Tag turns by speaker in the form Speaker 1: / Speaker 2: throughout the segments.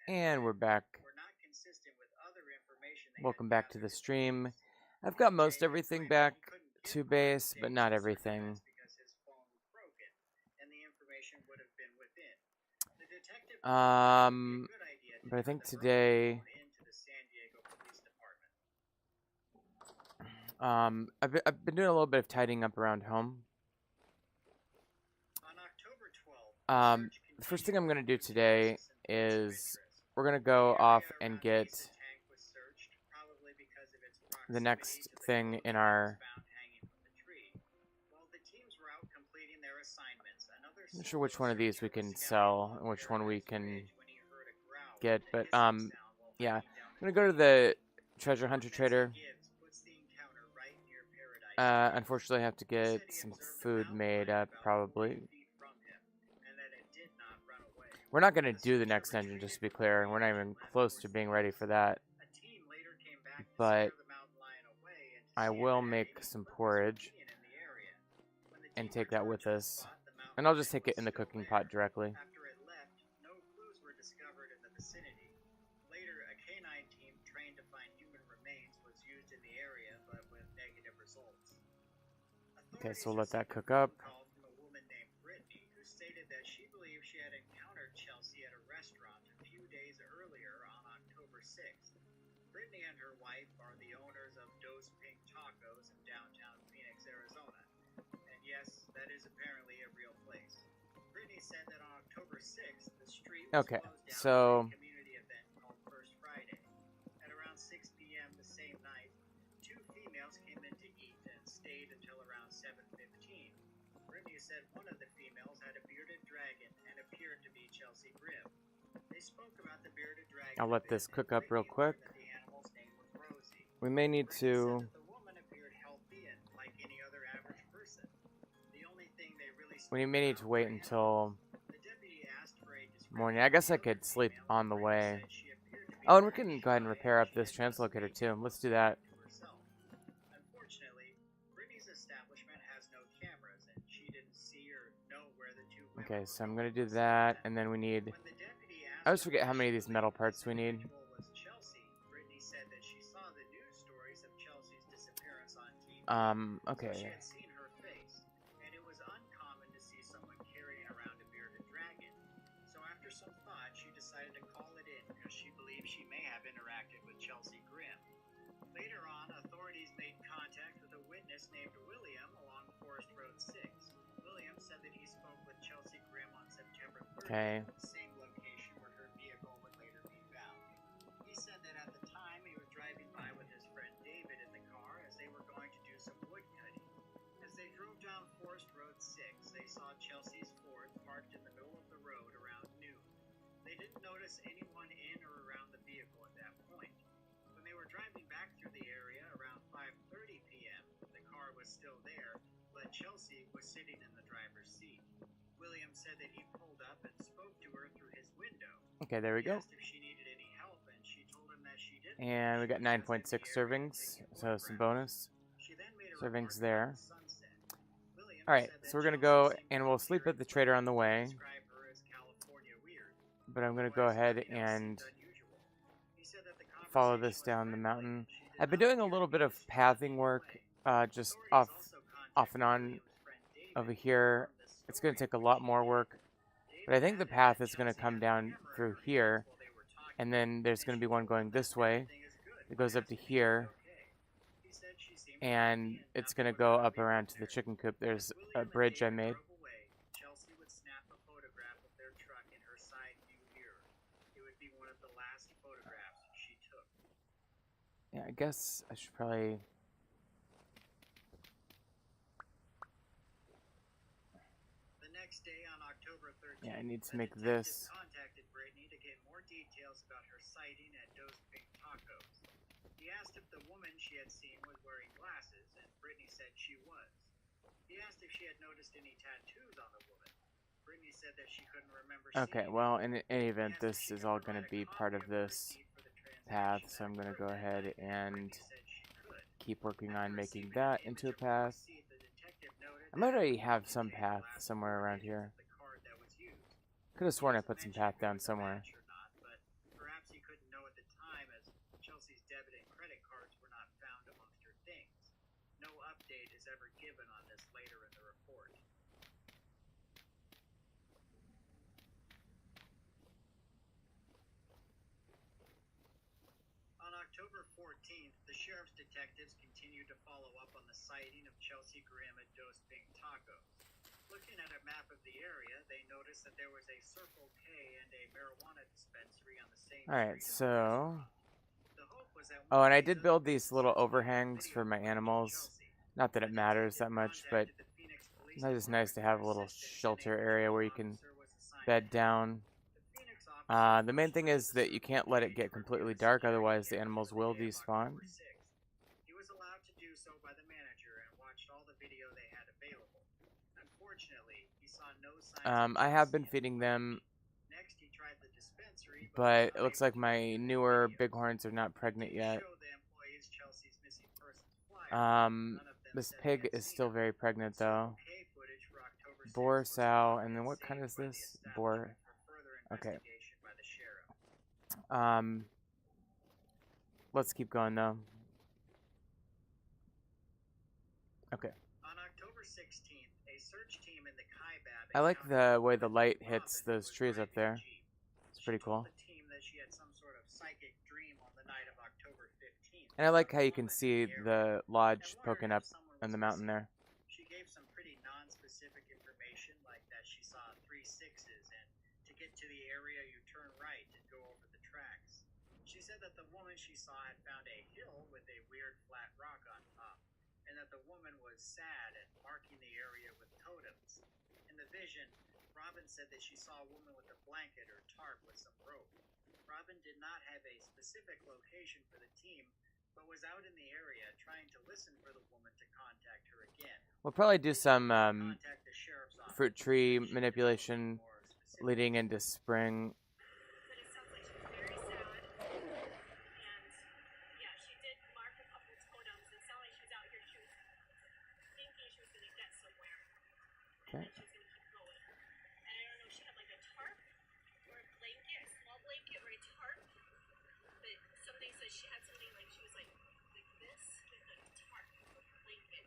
Speaker 1: And we're back. Welcome back to the stream. I've got most everything back to base, but not everything. But I think today, I've been doing a little bit of tidying up around home. The first thing I'm gonna do today is we're gonna go off and get the next thing in our. I'm not sure which one of these we can sell and which one we can get, but yeah, I'm gonna go to the treasure hunter trader. Unfortunately, I have to get some food made up probably. We're not gonna do the next engine, just to be clear. We're not even close to being ready for that. But I will make some porridge and take that with us. And I'll just take it in the cooking pot directly. Okay, so we'll let that cook up. Brittany and her wife are the owners of Dos Pink Tacos in downtown Phoenix, Arizona. And yes, that is apparently a real place. Brittany said that on October 6th, the street was closed down for a community event called First Friday. At around 6 p.m. the same night, two females came in to eat and stayed until around 7:15. Brittany said one of the females had a bearded dragon and appeared to be Chelsea Grimm. They spoke about the bearded dragon. I'll let this cook up real quick. We may need to. We may need to wait until morning. I guess I could sleep on the way. Oh, and we can go ahead and repair up this translocator too. Let's do that. Okay, so I'm gonna do that, and then we need. I always forget how many of these metal parts we need. Okay. Later on, authorities made contact with a witness named William along Forest Road 6. William said that he spoke with Chelsea Grimm on September 30th, the same location where her vehicle would later be found. He said that at the time he was driving by with his friend David in the car as they were going to do some wood cutting. As they drove down Forest Road 6, they saw Chelsea's Ford parked in the middle of the road around noon. They didn't notice anyone in or around the vehicle at that point. When they were driving back through the area around 5:30 p.m., the car was still there, but Chelsea was sitting in the driver's seat. William said that he pulled up and spoke to her through his window. Okay, there we go. Asked if she needed any help, and she told him that she didn't. And we got 9.6 servings, so some bonus servings there. Alright, so we're going to go and we'll sleep at the trader on the way. But I'm going to go ahead and follow this down the mountain. I've been doing a little bit of pathing work, just off and on over here. It's going to take a lot more work, but I think the path is going to come down through here, and then there's going to be one going this way. It goes up to here, and it's going to go up around to the chicken coop. There's a bridge I made. Yeah, I guess I should probably. Yeah, I need to make this. Contacted Brittany to get more details about her sighting at Dos Pink Tacos. He asked if the woman she had seen was wearing glasses, and Brittany said she was. He asked if she had noticed any tattoos on the woman. Brittany said that she couldn't remember. Okay, well, in any event, this is all going to be part of this path, so I'm going to go ahead and keep working on making that into a path. I might already have some path somewhere around here. Could have sworn I put some path down somewhere. ever given on this later in the report. On October 14th, the sheriff's detectives continued to follow up on the sighting of Chelsea Grimm at Dos Pink Tacos. Looking at a map of the area, they noticed that there was a Circle K and a marijuana dispensary on the same street.
Speaker 2: Alright, so...
Speaker 1: The hope was that
Speaker 2: Oh, and I did build these little overhangs for my animals. Not that it matters that much, but it's just nice to have a little shelter area where you can bed down. The main thing is that you can't let it get completely dark, otherwise the animals will despawn.
Speaker 1: He was allowed to do so by the manager and watched all the video they had available. Unfortunately, he saw no signs
Speaker 2: I have been feeding them,
Speaker 1: Next, he tried the dispensary,
Speaker 2: but it looks like my newer bighorns are not pregnant yet. This pig is still very pregnant though. Boar, sow, and then what kind is this? Boar. Okay. Let's keep going though. Okay.
Speaker 1: On October 16th, a search team in the Kaibab
Speaker 2: I like the way the light hits those trees up there. It's pretty cool. And I like how you can see the lodge poking up on the mountain there.
Speaker 1: She gave some pretty non-specific information, like that she saw 3 6s, and to get to the area you turn right and go over the tracks. She said that the woman she saw had found a hill with a weird flat rock on top, and that the woman was sad and marking the area with totems. In the vision, Robin said that she saw a woman with a blanket or tarp with some rope. Robin did not have a specific location for the team, but was out in the area trying to listen for the woman to contact her again.
Speaker 2: We'll probably do some fruit tree manipulation leading into spring.
Speaker 3: But it sounds like she's very sad. And yeah, she did mark a couple totems. It sounded like she was out here. She was thinking she was going to get somewhere. And then she was going to keep going. And I don't know if she had like a tarp or a blanket, a small blanket or a tarp. But something says she had something like she was like this with a tarp or blanket.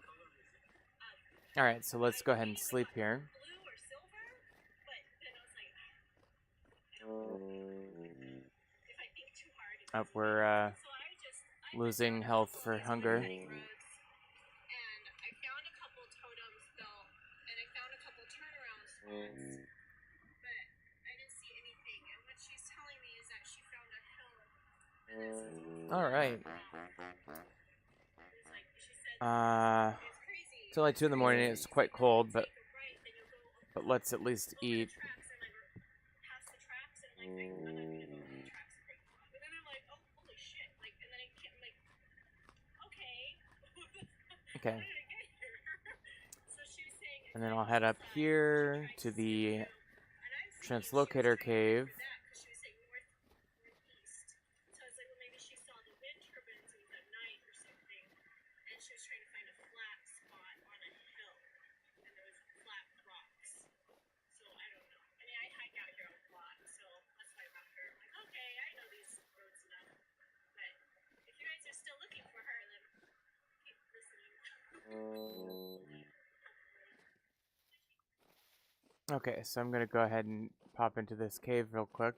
Speaker 2: Alright, so let's go ahead and sleep here.
Speaker 3: Blue or silver. But then I was like, I don't know. If I think too hard, it
Speaker 2: Up, we're losing health for hunger.
Speaker 3: And I found a couple totems though, and I found a couple turnaround spots, but I didn't see anything. And what she's telling me is that she found a hill. And this
Speaker 2: Alright.
Speaker 3: is like she said, it's crazy.
Speaker 2: It's only 2 in the morning. It's quite cold, but let's at least eat.
Speaker 3: Tracks and like past the tracks and like I'm not gonna go over the tracks. But then I'm like, oh holy shit! Like and then I can't like, okay.
Speaker 2: Okay.
Speaker 3: How did I get here? So she was saying.
Speaker 2: And then I'll head up here to the translocator cave.
Speaker 3: She was saying northeast. So I was like, well maybe she saw the wind turbines and it was at night or something, and she was trying to find a flat spot on a hill, and there was flat rocks. So I don't know. I mean, I hike out here a lot, so that's why I'm out here. I'm like, okay, I know these roads enough. But if you guys are still looking for her, then keep listening.
Speaker 2: Okay, so I'm going to go ahead and pop into this cave real quick.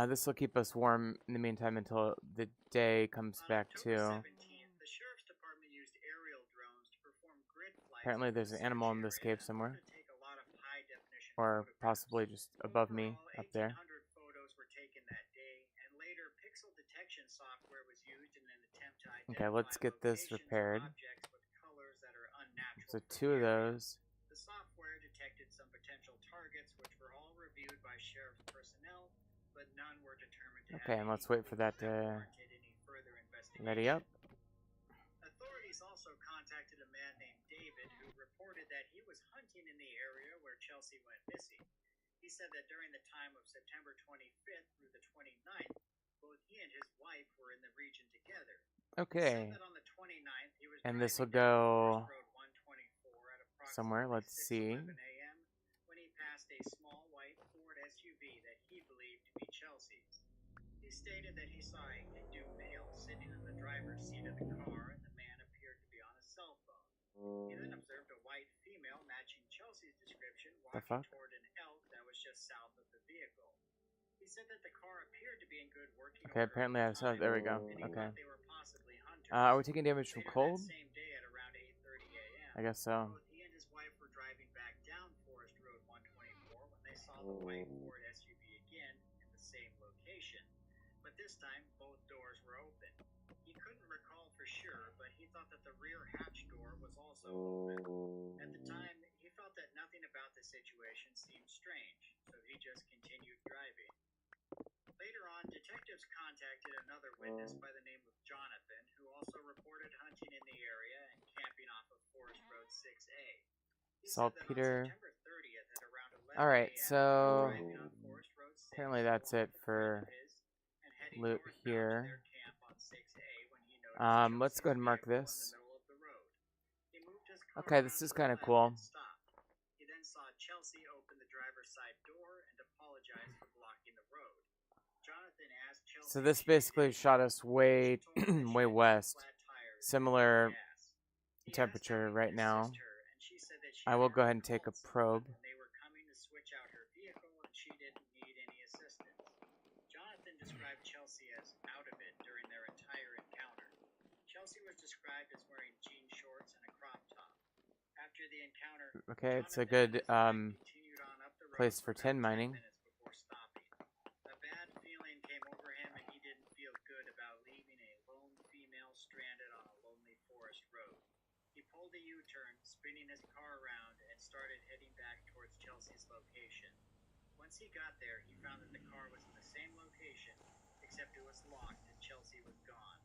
Speaker 2: This will keep us warm in the meantime until the day comes back too.
Speaker 1: The sheriff's department used aerial drones to perform grid flights.
Speaker 2: Apparently there's an animal in this cave somewhere.
Speaker 1: Take a lot of high-definition
Speaker 2: Or
Speaker 1: photographs.
Speaker 2: possibly just above me,
Speaker 1: Overall,
Speaker 2: up there.
Speaker 1: 1,800 photos were taken that day, and later pixel detection software was used in an attempt to identify
Speaker 2: Okay, let's get this
Speaker 1: locations of
Speaker 2: repaired.
Speaker 1: objects with colors that are unnatural
Speaker 2: So
Speaker 1: for
Speaker 2: 2
Speaker 1: the
Speaker 2: of
Speaker 1: area.
Speaker 2: those.
Speaker 1: The software detected some potential targets, which were all reviewed by sheriff's personnel, but none were determined to
Speaker 2: Okay,
Speaker 1: have
Speaker 2: and let's
Speaker 1: any
Speaker 2: wait for that
Speaker 1: clues
Speaker 2: to
Speaker 1: warranted any further investigation.
Speaker 2: ready up.
Speaker 1: Authorities also contacted a man named David who reported that he was hunting in the area where Chelsea went missing. He said that during the time of September 25th through the 29th, both he and his wife were in the region together.
Speaker 2: Okay.
Speaker 1: He said that on the 29th, he was
Speaker 2: And this will
Speaker 1: driving down
Speaker 2: go
Speaker 1: Forest Road 124 at approximately
Speaker 2: somewhere. Let's see.
Speaker 1: 6:11 a.m. when he passed a small white Ford SUV that he believed to be Chelsea's. He stated that he saw a Hindu male sitting in the driver's seat of the car, and the man appeared to be on a cell phone. He then observed a white female matching Chelsea's description
Speaker 2: The
Speaker 1: walking
Speaker 2: fuck?
Speaker 1: toward an elk that was just south of the vehicle. He said that the car appeared to be in good working
Speaker 2: Okay,
Speaker 1: order
Speaker 2: apparently
Speaker 1: at
Speaker 2: I
Speaker 1: the
Speaker 2: saw.
Speaker 1: time,
Speaker 2: There we go.
Speaker 1: and he
Speaker 2: Okay.
Speaker 1: thought they were possibly hunters.
Speaker 2: Are we taking damage from
Speaker 1: Later
Speaker 2: cold?
Speaker 1: that same day at around 8:30 a.m.,
Speaker 2: I guess so.
Speaker 1: both he and his wife were driving back down Forest Road 124 when they saw the white Ford SUV again in the same location, but this time both doors were open. He couldn't recall for sure, but he thought that the rear hatch door was also open. At the time, he felt that nothing about the situation seemed strange, so he just continued driving. Later on, detectives contacted another witness by the name of Jonathan, who also reported hunting in the area and camping off of Forest Road 6A. He
Speaker 2: Saltpeter.
Speaker 1: said that on September 30th at around 11
Speaker 2: Alright,
Speaker 1: a.m.,
Speaker 2: so
Speaker 1: driving on Forest Road 6
Speaker 2: apparently that's
Speaker 1: along
Speaker 2: it
Speaker 1: with a
Speaker 2: for
Speaker 1: friend of his and heading
Speaker 2: loot
Speaker 1: northbound to
Speaker 2: here.
Speaker 1: their camp on 6A when he noticed
Speaker 2: Let's go ahead and mark
Speaker 1: Chelsea's vehicle
Speaker 2: this.
Speaker 1: in the middle of the road. He moved his car
Speaker 2: Okay,
Speaker 1: around
Speaker 2: this
Speaker 1: to
Speaker 2: is
Speaker 1: the
Speaker 2: kind of
Speaker 1: left
Speaker 2: cool.
Speaker 1: and stopped. He then saw Chelsea open the driver's side door and apologize for blocking the road. Jonathan asked Chelsea
Speaker 2: So this basically shot us way, way west. Similar temperature right now. I will go ahead and take a probe.
Speaker 1: They were coming to switch out her vehicle and she didn't need any assistance. Jonathan described Chelsea as out of it during their entire encounter. Chelsea was described as wearing jean shorts and a crop top. After the encounter,
Speaker 2: Okay, it's a
Speaker 1: Jonathan
Speaker 2: good
Speaker 1: and his wife continued on up the road
Speaker 2: place for
Speaker 1: for
Speaker 2: tin
Speaker 1: about 10
Speaker 2: mining.
Speaker 1: minutes before stopping. A bad feeling came over him and he didn't feel good about leaving a lone female stranded on a lonely forest road. He pulled a U-turn, spinning his car around, and started heading back towards Chelsea's location. Once he got there, he found that the car was in the same location, except it was locked and Chelsea was gone.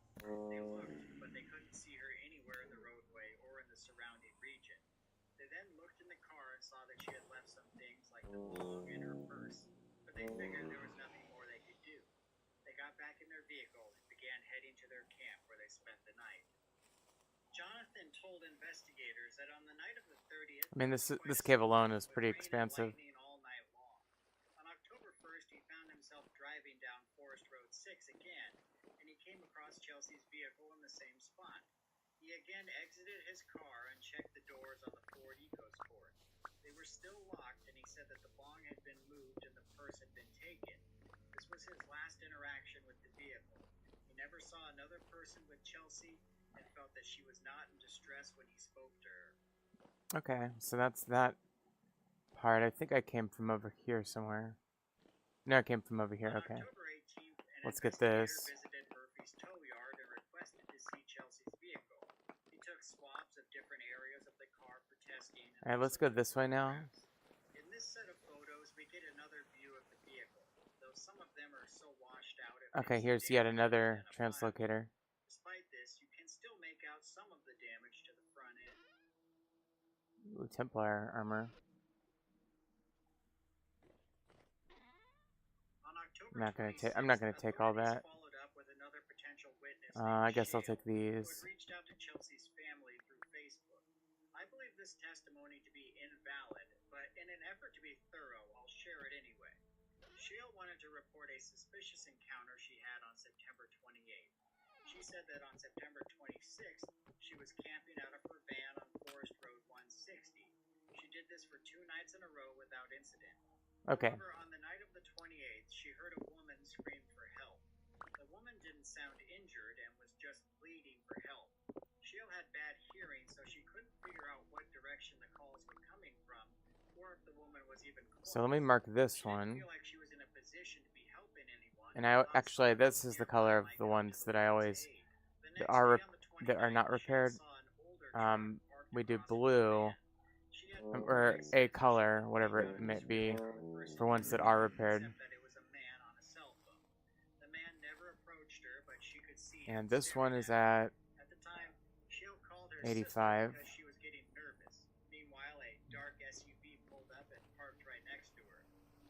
Speaker 1: They looked, but they couldn't see her anywhere in the roadway or in the surrounding region. They then looked in the car and saw that she had left some things like the bong and her purse, but they figured there was nothing more they could do. They got back in their vehicle and began heading to their camp where they spent the night. Jonathan told investigators that on the night of the 30th,
Speaker 2: I mean, this cave alone is pretty expansive.
Speaker 1: all night long. On October 1st, he found himself driving down Forest Road 6 again, and he came across Chelsea's vehicle in the same spot. He again exited his car and checked the doors on the Ford EcoSport. They were still locked, and he said that the bong had been moved and the purse had been taken. This was his last interaction with the vehicle. He never saw another person with Chelsea and felt that she was not in distress when he spoke to her.
Speaker 2: Okay, so that's that part. I think I came from over here somewhere. No, I came from over here.
Speaker 1: On
Speaker 2: Okay.
Speaker 1: October 18th, an
Speaker 2: Let's get
Speaker 1: investigator
Speaker 2: this.
Speaker 1: visited Murphy's tow yard and requested to see Chelsea's vehicle. He took swabs of different areas of the car for testing.
Speaker 2: Alright, let's go this way now.
Speaker 1: In this set of photos, we get another view of the vehicle, though some of them are so washed out.
Speaker 2: Okay, here's yet another translocator.
Speaker 1: Despite this, you can still make out some of the damage to the front end.
Speaker 2: Ooh, Templar armor. I'm not gonna take all that. I guess I'll take these.
Speaker 1: Reached out to Chelsea's family through Facebook. I believe this testimony to be invalid, but in an effort to be thorough, I'll share it anyway. Shale wanted to report a suspicious encounter she had on September 28th. She said that on September 26th, she was camping out of her van on Forest Road 160. She did this for 2 nights in a row without incident.
Speaker 2: Okay.
Speaker 1: However, on the night of the 28th, she heard a woman scream for help. The woman didn't sound injured and was just pleading for help. Shale had bad hearing, so she couldn't figure out what direction the calls were coming from, or if the woman was even close.
Speaker 2: So let me mark this
Speaker 1: She
Speaker 2: one.
Speaker 1: didn't feel like she was in a position to be helping anyone.
Speaker 2: And actually, this is the color of the ones that I always that are not repaired. We do blue, or a color, whatever it may be, for ones that are repaired. And this one is at 85.
Speaker 1: She was getting nervous. Meanwhile, a dark SUV pulled up and parked right next to her.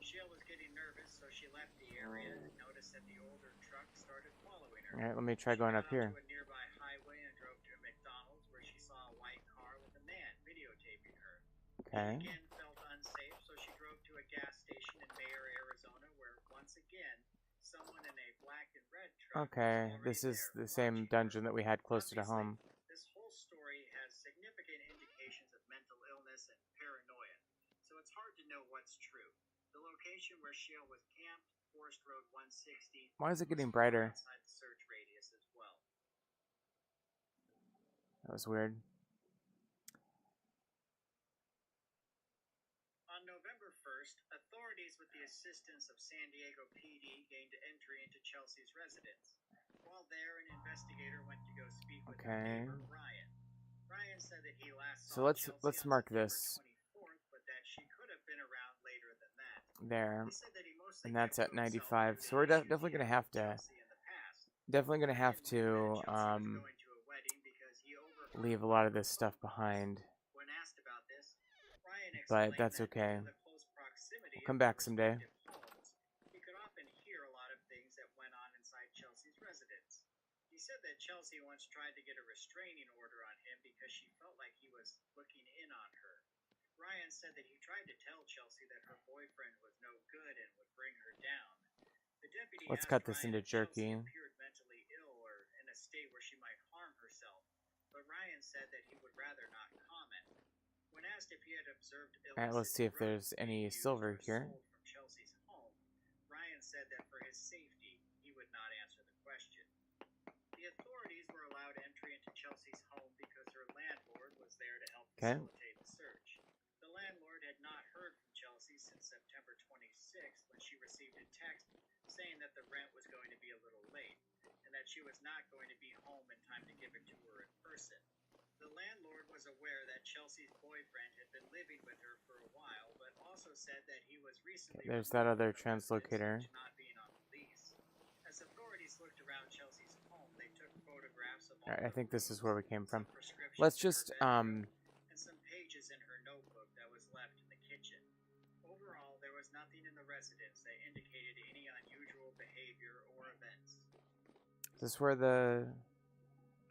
Speaker 1: Shale was getting nervous, so she left the area and noticed that the older truck started following her.
Speaker 2: Alright, let me try going up here.
Speaker 1: She got onto a nearby highway and drove to a McDonald's where she saw a white car with a man videotaping her.
Speaker 2: Okay.
Speaker 1: She again felt unsafe, so she drove to a gas station in Mayer, Arizona, where once again, someone in a black and red truck.
Speaker 2: Okay, this is the same dungeon that we had closer to home.
Speaker 1: This whole story has significant indications location where Shale was camped, Forest Road 160.
Speaker 2: Why is it getting
Speaker 1: was far
Speaker 2: brighter?
Speaker 1: outside the search radius as well.
Speaker 2: That was weird.
Speaker 1: On November 1st, authorities with the assistance of San Diego PD gained entry into Chelsea's residence. While there, an investigator went to go speak with her neighbor, Ryan. Ryan said that he last
Speaker 2: So
Speaker 1: saw
Speaker 2: let's
Speaker 1: Chelsea on
Speaker 2: mark
Speaker 1: September
Speaker 2: this
Speaker 1: 24th, but that she could have been around later than that.
Speaker 2: there,
Speaker 1: He said that he mostly
Speaker 2: and that's
Speaker 1: kept
Speaker 2: at
Speaker 1: to himself
Speaker 2: 95.
Speaker 1: due to
Speaker 2: So we're
Speaker 1: issues
Speaker 2: definitely
Speaker 1: he
Speaker 2: gonna
Speaker 1: had
Speaker 2: have
Speaker 1: with
Speaker 2: to
Speaker 1: Chelsea in the past.
Speaker 2: gonna have
Speaker 1: Ryan
Speaker 2: to
Speaker 1: admitted Chelsea was going to a wedding because he overheard
Speaker 2: leave a lot of this stuff behind.
Speaker 1: When asked about this, Ryan
Speaker 2: But
Speaker 1: explained
Speaker 2: that's
Speaker 1: that
Speaker 2: okay.
Speaker 1: due to the close proximity
Speaker 2: We'll come
Speaker 1: of their
Speaker 2: back someday.
Speaker 1: respective homes, he could often hear a lot of things that went on inside Chelsea's residence. He said that Chelsea once tried to get a restraining order on him because she felt like he was looking in on her. Ryan said that he tried to tell Chelsea that her boyfriend was no good and would bring her down. The deputy
Speaker 2: Let's
Speaker 1: asked
Speaker 2: cut this
Speaker 1: Ryan
Speaker 2: into
Speaker 1: if Chelsea
Speaker 2: jerky.
Speaker 1: appeared mentally ill or in a state where she might harm herself, but Ryan said that he would rather not comment. When asked if he had observed
Speaker 2: Alright, let's see if there's any silver here.
Speaker 1: sold from Chelsea's home, Ryan said that for his safety, he would not answer the question. The authorities were allowed entry into Chelsea's home because her landlord was there to help facilitate the search. The landlord had not heard from Chelsea since September 26th when she received a text saying that the rent was going to be a little late and that she was not going to be home in time to give it to her in person. The landlord was aware that Chelsea's boyfriend had been living with her for a while, but also said that he was recently
Speaker 2: There's that
Speaker 1: removed
Speaker 2: other
Speaker 1: from the residence
Speaker 2: translocator.
Speaker 1: due to not being on the lease. As authorities looked around Chelsea's home, they took photographs of all
Speaker 2: Alright, I
Speaker 1: her
Speaker 2: think this is
Speaker 1: rooms,
Speaker 2: where we came
Speaker 1: some
Speaker 2: from.
Speaker 1: prescriptions
Speaker 2: Let's
Speaker 1: in her
Speaker 2: just
Speaker 1: bedroom, and some pages in her notebook that was left in the kitchen. Overall, there was nothing in the residence that indicated any unusual behavior or events.
Speaker 2: Is this where the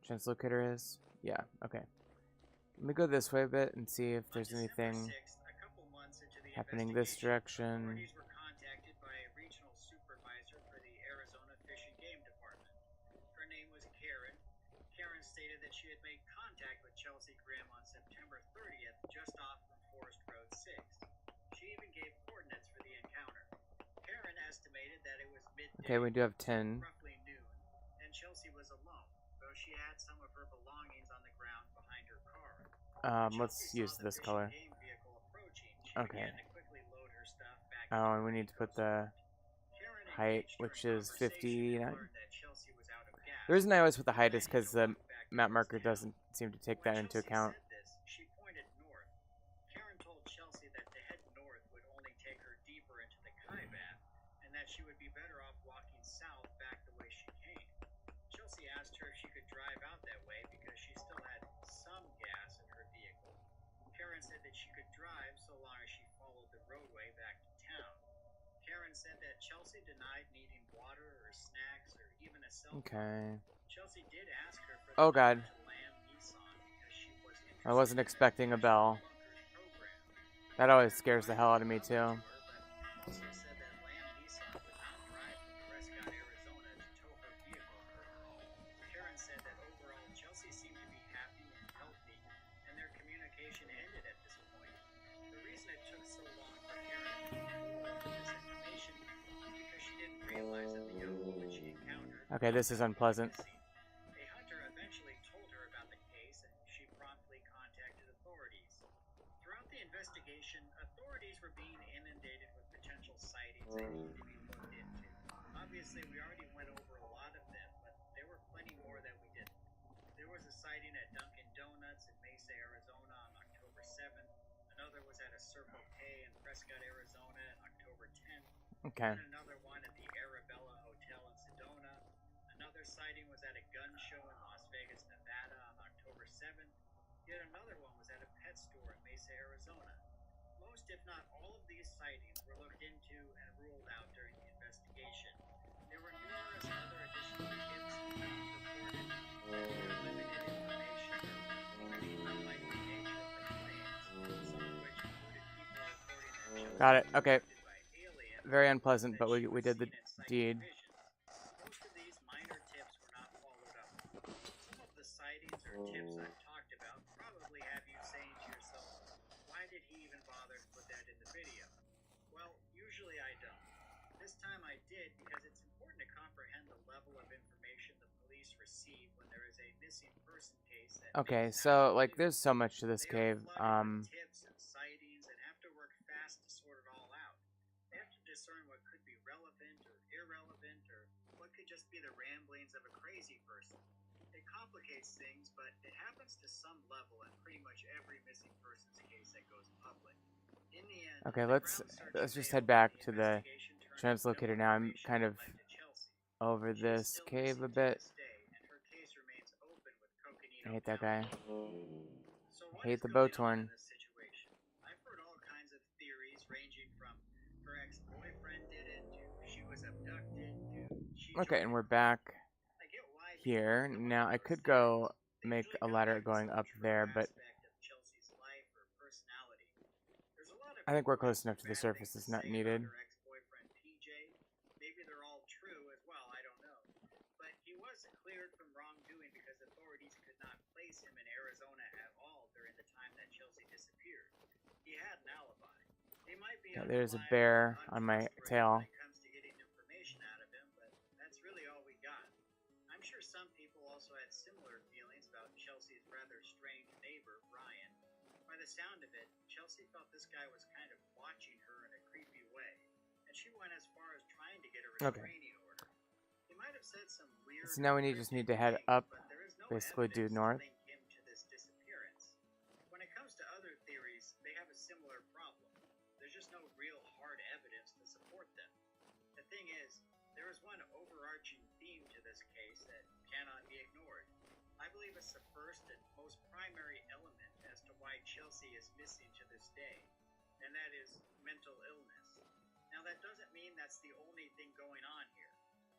Speaker 2: translocator is? Yeah, okay. Let me go this way a bit and see if there's
Speaker 1: On December
Speaker 2: anything
Speaker 1: 6th, a couple months into the
Speaker 2: happening this
Speaker 1: investigation,
Speaker 2: direction.
Speaker 1: authorities were contacted by a regional supervisor for the Arizona Fish and Game Department. Her name was Karen. Karen stated that she had made contact with Chelsea Graham on September 30th, just off from Forest Road 6. She even gave coordinates for the encounter. Karen estimated that it was midday,
Speaker 2: Okay, we do have 10.
Speaker 1: roughly noon, and Chelsea was alone, though she had some of her belongings on the ground behind her car.
Speaker 2: Let's use this color. Okay.
Speaker 1: Okay.
Speaker 2: Oh, and we need to put the height, which is 59. The reason I always put the height is because the map marker doesn't seem to take that into account.
Speaker 1: She pointed north. Karen told Chelsea that to head north would only take her deeper into the Kaibab, and that she would be better off walking south back the way she came. Chelsea asked her if she could drive out that way because she still had some gas in her vehicle. Karen said that she could drive so long as she followed the roadway back to town. Karen said that Chelsea denied needing water or snacks or even a cell phone.
Speaker 2: Okay.
Speaker 1: Chelsea did ask her for the
Speaker 2: Oh god.
Speaker 1: number to Lamb Nissan because she was
Speaker 2: I wasn't expecting a bell. That always scares the hell out of me too.
Speaker 1: Also said that Lamb Nissan would not drive from Prescott, Arizona to tow her vehicle for her. Karen said that overall Chelsea seemed to be happy and healthy, and their communication ended at this point. The reason it took so long for Karen to move forward with this information is because she didn't realize that the young woman she encountered.
Speaker 2: Okay, this is unpleasant.
Speaker 1: A hunter eventually told her about the case, and she promptly contacted authorities. Throughout the investigation, authorities were being inundated with potential sightings that needed to be looked into. Obviously, we already went over a lot of them, but there were plenty more that we didn't. There was a sighting at Dunkin' Donuts in Mesa, Arizona on October 7th. Another was at a Circle K in Prescott, Arizona on October 10th.
Speaker 2: Okay.
Speaker 1: And another one at the Arabella Hotel in Sedona. Another sighting was at a gun show in Las Vegas, Nevada on October 7th. Yet another one was at a pet store in Mesa, Arizona. Most, if not all, of these sightings were looked into and ruled out during the investigation. There were numerous other additional tips reported that had limited information or the unlikely nature of the claims, some of which included people reporting that Chelsea
Speaker 2: Got it.
Speaker 1: was
Speaker 2: Okay.
Speaker 1: abducted by aliens.
Speaker 2: Very unpleasant, but we did the deed.
Speaker 1: Most of these minor tips were not followed up. Some of the sightings or tips I've talked about probably have you saying to yourself, why did he even bother to put that in the video? Well, usually Usually I don't. This time I did because it's important to comprehend the level of information the police receive when there is a missing person case that
Speaker 2: Okay,
Speaker 1: makes
Speaker 2: so
Speaker 1: national
Speaker 2: like
Speaker 1: news.
Speaker 2: there's so much to this
Speaker 1: They
Speaker 2: cave.
Speaker 1: are flooded with tips and sightings and have to work fast to sort it all out. They have to discern what could be relevant or irrelevant or what could just be the ramblings of a crazy person. It complicates things, but it happens to some level in pretty much every missing persons case that goes public. In the end,
Speaker 2: Okay,
Speaker 1: the
Speaker 2: let's
Speaker 1: ground search
Speaker 2: just
Speaker 1: failed
Speaker 2: head back
Speaker 1: and
Speaker 2: to
Speaker 1: the
Speaker 2: the
Speaker 1: investigation turned up no
Speaker 2: translocator now. I'm
Speaker 1: information
Speaker 2: kind
Speaker 1: that
Speaker 2: of
Speaker 1: led to Chelsea.
Speaker 2: over
Speaker 1: She is
Speaker 2: this
Speaker 1: still
Speaker 2: cave a
Speaker 1: missing to
Speaker 2: bit.
Speaker 1: this day, and her case remains open with Coconino
Speaker 2: I hate that
Speaker 1: County.
Speaker 2: guy.
Speaker 1: So
Speaker 2: I
Speaker 1: what
Speaker 2: hate
Speaker 1: is
Speaker 2: the
Speaker 1: going on
Speaker 2: Botorn.
Speaker 1: in this situation? I've heard all kinds of theories ranging from her ex-boyfriend did it to she was abducted to she
Speaker 2: Okay, and
Speaker 1: joined
Speaker 2: we're
Speaker 1: a cult.
Speaker 2: back
Speaker 1: I get why people
Speaker 2: here.
Speaker 1: go
Speaker 2: Now,
Speaker 1: into
Speaker 2: I
Speaker 1: those
Speaker 2: could go
Speaker 1: theories. They
Speaker 2: make
Speaker 1: usually
Speaker 2: a
Speaker 1: come
Speaker 2: ladder
Speaker 1: back to
Speaker 2: going
Speaker 1: some
Speaker 2: up
Speaker 1: true
Speaker 2: there, but
Speaker 1: aspect of Chelsea's life or personality. There's a lot of
Speaker 2: I think we're
Speaker 1: people who
Speaker 2: close
Speaker 1: have
Speaker 2: enough to the
Speaker 1: bad
Speaker 2: surface.
Speaker 1: things
Speaker 2: It's
Speaker 1: to
Speaker 2: not
Speaker 1: say about
Speaker 2: needed.
Speaker 1: her ex-boyfriend PJ. Maybe they're all true as well, I don't know. But he was cleared from wrongdoing because authorities could not place him in Arizona at all during the time that Chelsea disappeared. He had an alibi. They might be
Speaker 2: Okay, there's a
Speaker 1: unreliable
Speaker 2: bear
Speaker 1: and
Speaker 2: on my
Speaker 1: untrustworthy
Speaker 2: tail.
Speaker 1: when it comes to getting information out of him, but that's really all we got. I'm sure some people also had similar feelings about Chelsea's rather strange neighbor, Brian. By the sound of it, Chelsea felt this guy was kind of watching her in a creepy way, and she went as far as trying to get a restraining order. He might have said some weird,
Speaker 2: So now we just need to head up,
Speaker 1: but there is no
Speaker 2: basically due
Speaker 1: evidence
Speaker 2: north.
Speaker 1: to link him to this disappearance. When it comes to other theories, they have a similar problem. There's just no real hard evidence to support them. The thing is, there is one overarching theme to this case that cannot be ignored. I believe it's the first and most primary element as to why Chelsea is missing to this day, and that is mental illness. Now that doesn't mean that's the only thing going on here.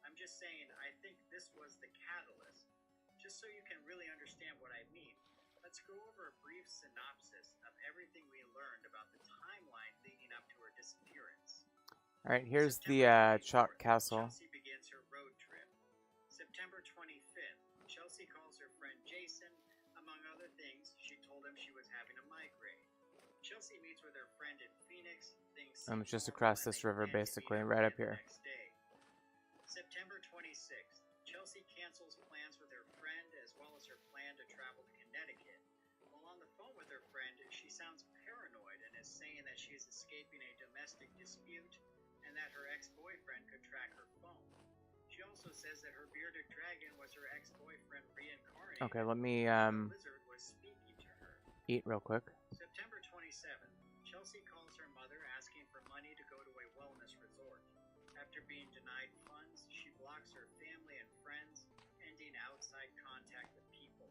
Speaker 1: I'm just saying I think this was the catalyst. Just so you can really understand what I mean, let's go over a brief synopsis of everything we learned about the timeline leading up to her disappearance.
Speaker 2: Alright, here's the
Speaker 1: September
Speaker 2: Chalk
Speaker 1: 24th,
Speaker 2: Castle.
Speaker 1: Chelsea begins her road trip. September 25th, Chelsea calls her friend Jason. Among other things, she told him she was having a migraine. Chelsea meets with her friend in Phoenix. Things seem
Speaker 2: It's just
Speaker 1: normal,
Speaker 2: across
Speaker 1: and
Speaker 2: this
Speaker 1: they
Speaker 2: river,
Speaker 1: plan to meet
Speaker 2: basically,
Speaker 1: up
Speaker 2: right
Speaker 1: again
Speaker 2: up
Speaker 1: the
Speaker 2: here.
Speaker 1: next day. September 26th, Chelsea cancels plans with her friend as well as her plan to travel to Connecticut. While on the phone with her friend, she sounds paranoid and is saying that she is escaping a domestic dispute and that her ex-boyfriend could track her phone. She also says that her bearded dragon was her ex-boyfriend reincarnated.
Speaker 2: Okay, let me
Speaker 1: and the lizard was speaking to her.
Speaker 2: eat real quick.
Speaker 1: September 27th, Chelsea calls her mother asking for money to go to a wellness resort. After being denied funds, she blocks her family and friends, ending outside contact with people.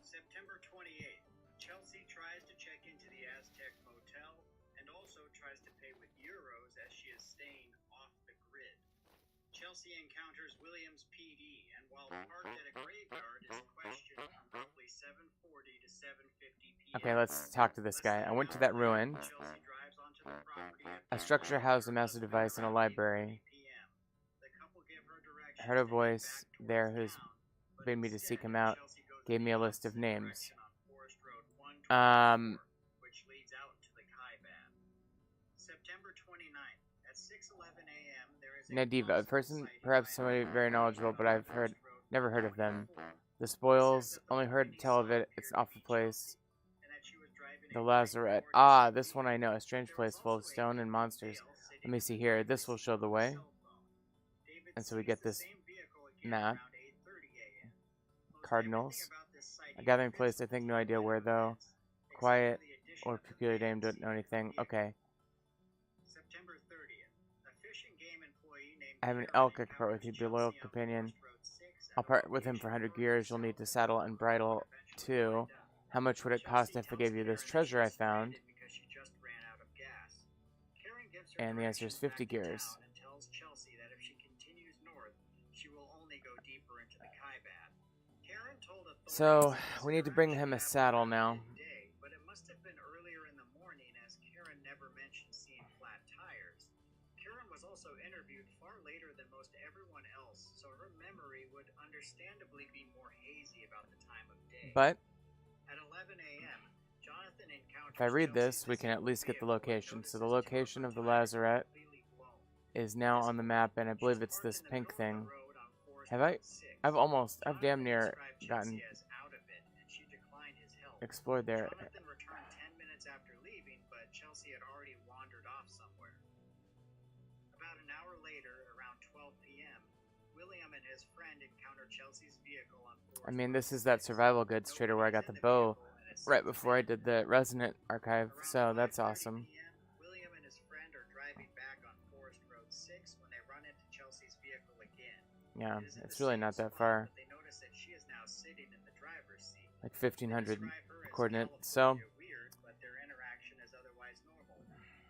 Speaker 1: September 28th, Chelsea tries to check into the Aztec Motel and also tries to pay with euros as she is staying off the grid. Chelsea encounters Williams PD, and while parked at a graveyard, is questioned from roughly 7:40 to 7:50 p.m.
Speaker 2: Okay, let's talk to this guy. I went to that ruin.
Speaker 1: Chelsea drives onto the property
Speaker 2: A structure housed a massive device in a library.
Speaker 1: The couple give her
Speaker 2: I
Speaker 1: directions
Speaker 2: heard a
Speaker 1: to head
Speaker 2: voice
Speaker 1: back
Speaker 2: there
Speaker 1: towards
Speaker 2: who's
Speaker 1: town, but
Speaker 2: made me to
Speaker 1: instead,
Speaker 2: seek him out.
Speaker 1: Chelsea goes
Speaker 2: Gave me a
Speaker 1: the
Speaker 2: list of
Speaker 1: opposite
Speaker 2: names.
Speaker 1: direction on Forest Road 124, which leads out to the Kaibab. September 29th, at 6:11 a.m., there is a
Speaker 2: Nadiva, a
Speaker 1: possible
Speaker 2: person,
Speaker 1: sighting
Speaker 2: perhaps
Speaker 1: by a
Speaker 2: somebody very
Speaker 1: man
Speaker 2: knowledgeable, but I've
Speaker 1: on Forest Road
Speaker 2: never heard of them.
Speaker 1: 124.
Speaker 2: The spoils, only heard tell of it. It's an awful place.
Speaker 1: And that she was driving
Speaker 2: The
Speaker 1: a
Speaker 2: Lazarette.
Speaker 1: Ford
Speaker 2: Ah,
Speaker 1: SUV.
Speaker 2: this one I know. A strange
Speaker 1: There was
Speaker 2: place full of
Speaker 1: also a
Speaker 2: stone and
Speaker 1: female
Speaker 2: monsters.
Speaker 1: sitting
Speaker 2: Let me
Speaker 1: in
Speaker 2: see
Speaker 1: the
Speaker 2: here.
Speaker 1: driver's
Speaker 2: This will
Speaker 1: seat
Speaker 2: show the
Speaker 1: with a
Speaker 2: way.
Speaker 1: cell phone. David
Speaker 2: And so we
Speaker 1: sees
Speaker 2: get
Speaker 1: the
Speaker 2: this
Speaker 1: same vehicle again
Speaker 2: map.
Speaker 1: around 8:30 a.m. Most
Speaker 2: Cardinals.
Speaker 1: everything about this sighting
Speaker 2: A gathering
Speaker 1: fits
Speaker 2: place,
Speaker 1: the
Speaker 2: I think no idea
Speaker 1: timeline
Speaker 2: where
Speaker 1: of
Speaker 2: though.
Speaker 1: events, except for
Speaker 2: Quiet
Speaker 1: the addition
Speaker 2: or
Speaker 1: of the
Speaker 2: peculiar
Speaker 1: man
Speaker 2: name, don't
Speaker 1: seen
Speaker 2: know
Speaker 1: in the
Speaker 2: anything.
Speaker 1: vehicle.
Speaker 2: Okay.
Speaker 1: September 30th, a Fish and Game employee named
Speaker 2: I have an
Speaker 1: Karen
Speaker 2: elk I can part with.
Speaker 1: encounters
Speaker 2: He'd be a loyal
Speaker 1: Chelsea on
Speaker 2: companion.
Speaker 1: Forest Road 6
Speaker 2: I'll
Speaker 1: at a
Speaker 2: part with him for
Speaker 1: location
Speaker 2: 100
Speaker 1: further
Speaker 2: years. You'll need
Speaker 1: south
Speaker 2: to
Speaker 1: than
Speaker 2: saddle
Speaker 1: where
Speaker 2: and
Speaker 1: the couple
Speaker 2: bridle
Speaker 1: would eventually
Speaker 2: too.
Speaker 1: wind up.
Speaker 2: How much would it cost
Speaker 1: Chelsea
Speaker 2: if I gave you
Speaker 1: tells
Speaker 2: this
Speaker 1: Karen that
Speaker 2: treasure I
Speaker 1: she's
Speaker 2: found?
Speaker 1: stranded because she just ran out of gas. Karen gives her
Speaker 2: And the answer is
Speaker 1: directions
Speaker 2: 50
Speaker 1: back to
Speaker 2: gears.
Speaker 1: town and tells Chelsea that if she continues north, she will only go deeper into the Kaibab. Karen told authorities
Speaker 2: So,
Speaker 1: that this
Speaker 2: we need to bring
Speaker 1: interaction
Speaker 2: him a
Speaker 1: happened
Speaker 2: saddle
Speaker 1: around
Speaker 2: now.
Speaker 1: midday, but it must have been earlier in the morning as Karen never mentioned seeing flat tires. Karen was also interviewed far later than most everyone else, so her memory would understandably be more hazy about the time of day.
Speaker 2: But
Speaker 1: At 11 a.m., Jonathan encounters
Speaker 2: if I read
Speaker 1: Chelsea's
Speaker 2: this, we can at
Speaker 1: disabled
Speaker 2: least get the
Speaker 1: vehicle and
Speaker 2: location. So the
Speaker 1: notices two
Speaker 2: location
Speaker 1: her
Speaker 2: of the
Speaker 1: tires
Speaker 2: Lazarette
Speaker 1: completely
Speaker 2: is now on the map, and I believe it's this pink thing. I've damn near gotten explored there.
Speaker 1: Jonathan returned 10 minutes after leaving, but Chelsea had already wandered off somewhere. About an hour later, around 12 p.m., William and his friend encountered Chelsea's vehicle on Forest
Speaker 2: I mean,
Speaker 1: Road
Speaker 2: this is that survival goods trader where I got the bow right before I did the Resonant archive, so that's awesome.
Speaker 1: William and his friend are driving back on Forest Road 6 when they run into Chelsea's vehicle again.
Speaker 2: Yeah, it's really not that far.
Speaker 1: They notice that she is now sitting in the driver's seat.
Speaker 2: Like 1500 coordinate, so
Speaker 1: Weird, but their interaction is otherwise normal.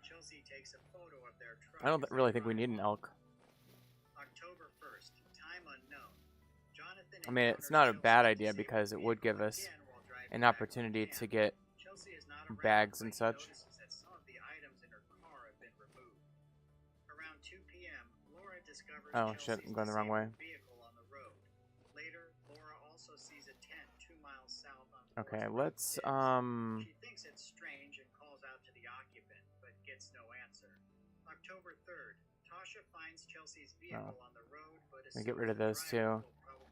Speaker 1: Chelsea takes a photo of their truck.
Speaker 2: I don't really think we need an elk.
Speaker 1: October 1st, time unknown. Jonathan
Speaker 2: I mean, it's not a bad idea because it would give us an opportunity to get bags and such.
Speaker 1: That some of the items in her car have been removed. Around 2 p.m., Laura discovers
Speaker 2: Oh shit, I'm going the wrong way.
Speaker 1: vehicle on the road. Later, Laura also sees a tent 2 miles south on
Speaker 2: Okay,
Speaker 1: Forest
Speaker 2: let's
Speaker 1: Road 6. She thinks it's strange and calls out to the occupant, but gets no answer. October 3rd, Tasha finds Chelsea's vehicle on the road, but
Speaker 2: I'm gonna get rid of those two.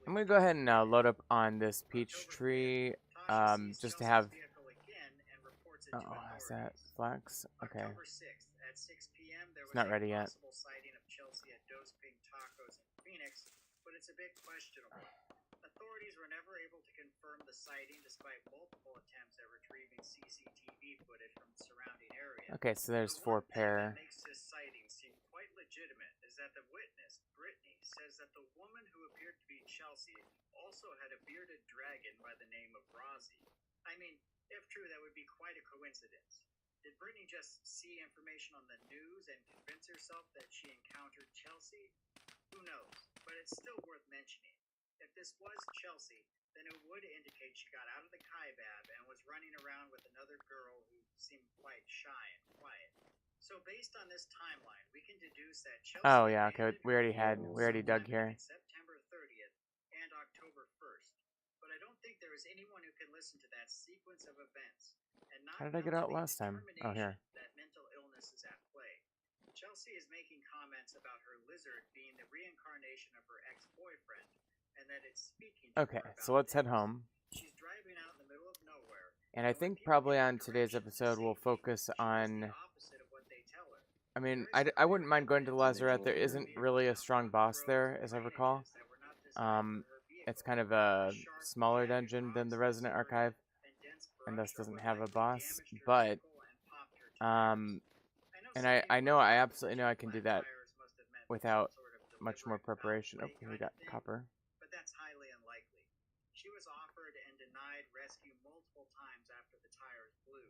Speaker 2: I'm gonna go ahead and load up on this peach tree, just to have. Oh, is that flax? Okay.
Speaker 1: October 6th at 6 p.m. there was
Speaker 2: It's not ready yet.
Speaker 1: possible sighting of Chelsea at Dos Ping Tacos in Phoenix, but it's a bit questionable. Authorities were never able to confirm the sighting despite multiple attempts at retrieving CCTV footage from the surrounding area.
Speaker 2: Okay, so there's
Speaker 1: The one
Speaker 2: 4
Speaker 1: thing
Speaker 2: pair.
Speaker 1: that makes this sighting seem quite legitimate is that the witness, Brittany, says that the woman who appeared to be Chelsea also had a bearded dragon by the name of Rosie. I mean, if true, that would be quite a coincidence. Did Brittany just see information on the news and convince herself that she encountered Chelsea? Who knows, but it's still worth mentioning. If this was Chelsea, then it would indicate she got out of the Kaibab and was running around with another girl who seemed quite shy and quiet. So based on this timeline, we can deduce that Chelsea
Speaker 2: Oh yeah, okay.
Speaker 1: abandoned
Speaker 2: We
Speaker 1: her
Speaker 2: already
Speaker 1: vehicle
Speaker 2: dug here.
Speaker 1: sometime between September 30th and October 1st. But I don't think there is anyone who can listen to that sequence of events and not
Speaker 2: How did I get
Speaker 1: know
Speaker 2: out
Speaker 1: the
Speaker 2: last time? Oh, here.
Speaker 1: determination that mental illness is at play. Chelsea is making comments about her lizard being the reincarnation of her ex-boyfriend, and that it's speaking to
Speaker 2: Okay,
Speaker 1: her
Speaker 2: so
Speaker 1: about
Speaker 2: let's head
Speaker 1: things.
Speaker 2: home.
Speaker 1: She's driving out in the middle of nowhere,
Speaker 2: And I
Speaker 1: and when
Speaker 2: think
Speaker 1: people
Speaker 2: probably
Speaker 1: give her
Speaker 2: on today's
Speaker 1: directions to
Speaker 2: episode we'll
Speaker 1: safety,
Speaker 2: focus
Speaker 1: she does the
Speaker 2: on.
Speaker 1: opposite of what they tell her.
Speaker 2: I mean,
Speaker 1: There is
Speaker 2: I
Speaker 1: a
Speaker 2: wouldn't
Speaker 1: clear
Speaker 2: mind going to the
Speaker 1: evidence that
Speaker 2: Lazarette. There
Speaker 1: she
Speaker 2: isn't
Speaker 1: veered
Speaker 2: really a
Speaker 1: down
Speaker 2: strong
Speaker 1: rough
Speaker 2: boss
Speaker 1: roads
Speaker 2: there,
Speaker 1: and
Speaker 2: as I
Speaker 1: drainages
Speaker 2: recall.
Speaker 1: that were not designed for her
Speaker 2: It's
Speaker 1: vehicle.
Speaker 2: kind of a smaller dungeon than the Resonant archive, and thus doesn't have a boss. But and I absolutely know I can do that without much more preparation. Oh, we got copper.
Speaker 1: But that's highly unlikely. She was offered and denied rescue multiple times after the tires blew.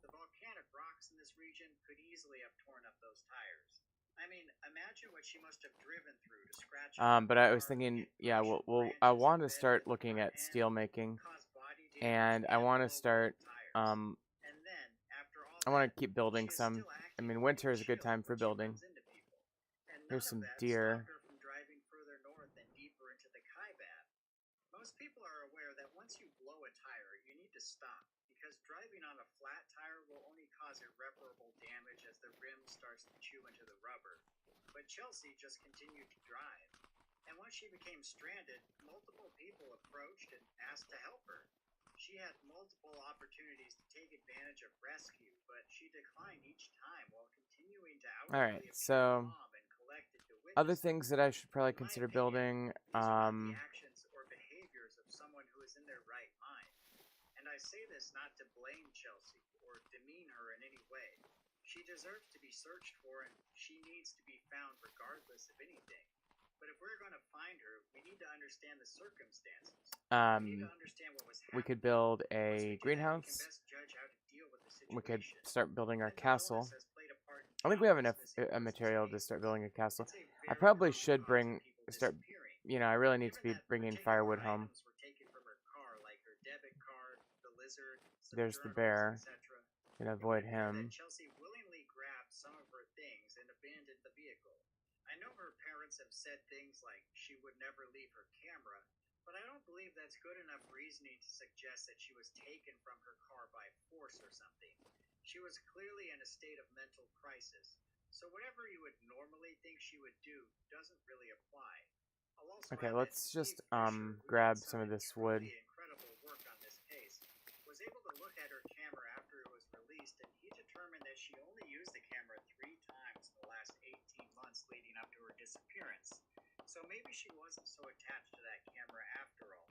Speaker 1: The volcanic rocks in this region could easily have torn up those tires. I mean, imagine what she must have driven through to scratch up
Speaker 2: But
Speaker 1: her
Speaker 2: I was
Speaker 1: car,
Speaker 2: thinking,
Speaker 1: hit
Speaker 2: yeah,
Speaker 1: brush and
Speaker 2: I
Speaker 1: branches,
Speaker 2: want to
Speaker 1: bed
Speaker 2: start
Speaker 1: with the
Speaker 2: looking
Speaker 1: front
Speaker 2: at
Speaker 1: end,
Speaker 2: steel making,
Speaker 1: cause body
Speaker 2: and
Speaker 1: damage,
Speaker 2: I want to
Speaker 1: blow
Speaker 2: start.
Speaker 1: both tires. And then, after all
Speaker 2: I want
Speaker 1: that,
Speaker 2: to keep building
Speaker 1: she is
Speaker 2: some.
Speaker 1: still
Speaker 2: I
Speaker 1: acting
Speaker 2: mean,
Speaker 1: like
Speaker 2: winter
Speaker 1: a
Speaker 2: is a good
Speaker 1: chill
Speaker 2: time for
Speaker 1: when she
Speaker 2: building.
Speaker 1: runs into people. And
Speaker 2: Here's
Speaker 1: none
Speaker 2: some
Speaker 1: of that
Speaker 2: deer.
Speaker 1: stopped her from driving further north and deeper into the Kaibab. Most people are aware that once you blow a tire, you need to stop, because driving on a flat tire will only cause irreparable damage as the rim starts to chew into the rubber. But Chelsea just continued to drive. And once she became stranded, multiple people approached and asked to help her. She had multiple opportunities to take advantage of rescue, but she declined each time while continuing to outwardly appear
Speaker 2: so
Speaker 1: calm and collected to
Speaker 2: other
Speaker 1: witnesses.
Speaker 2: things that I should probably
Speaker 1: In my
Speaker 2: consider
Speaker 1: opinion,
Speaker 2: building.
Speaker 1: these are not the actions or behaviors of someone who is in their right mind. And I say this not to blame Chelsea or demean her in any way. She deserves to be searched for, and she needs to be found regardless of anything. But if we're going to find her, we need to understand the circumstances. We need to understand what was happening.
Speaker 2: We could build
Speaker 1: Once we
Speaker 2: a
Speaker 1: do that, we can
Speaker 2: greenhouse.
Speaker 1: best judge how to deal with the
Speaker 2: We could
Speaker 1: situation.
Speaker 2: start building our
Speaker 1: Mental
Speaker 2: castle.
Speaker 1: illness has played a part in
Speaker 2: I think we have enough
Speaker 1: countless missing persons
Speaker 2: material to
Speaker 1: cases.
Speaker 2: start building a castle.
Speaker 1: It's a
Speaker 2: I
Speaker 1: very
Speaker 2: probably
Speaker 1: common
Speaker 2: should
Speaker 1: cause of people
Speaker 2: start.
Speaker 1: disappearing.
Speaker 2: I really need to
Speaker 1: Given
Speaker 2: be
Speaker 1: that
Speaker 2: bringing
Speaker 1: particular
Speaker 2: firewood home.
Speaker 1: items were taken from her car, like her debit card, the lizard, some
Speaker 2: There's the
Speaker 1: journals,
Speaker 2: bear.
Speaker 1: etc.,
Speaker 2: Gonna
Speaker 1: it
Speaker 2: avoid
Speaker 1: would appear
Speaker 2: him.
Speaker 1: that Chelsea willingly grabbed some of her things and abandoned the vehicle. I know her parents have said things like she would never leave her camera, but I don't believe that's good enough reasoning to suggest that she was taken from her car by force or something. She was clearly in a state of mental crisis. So whatever you would normally think she would do doesn't really apply. I'll also
Speaker 2: Okay,
Speaker 1: add that
Speaker 2: let's just
Speaker 1: Steve Fisher, who
Speaker 2: grab
Speaker 1: did
Speaker 2: some of this wood.
Speaker 1: truly incredible work on this case, was able to look at her camera after it was released, and he determined that she only used the camera 3 times in the last 18 months leading up to her disappearance. So maybe she wasn't so attached to that camera after all.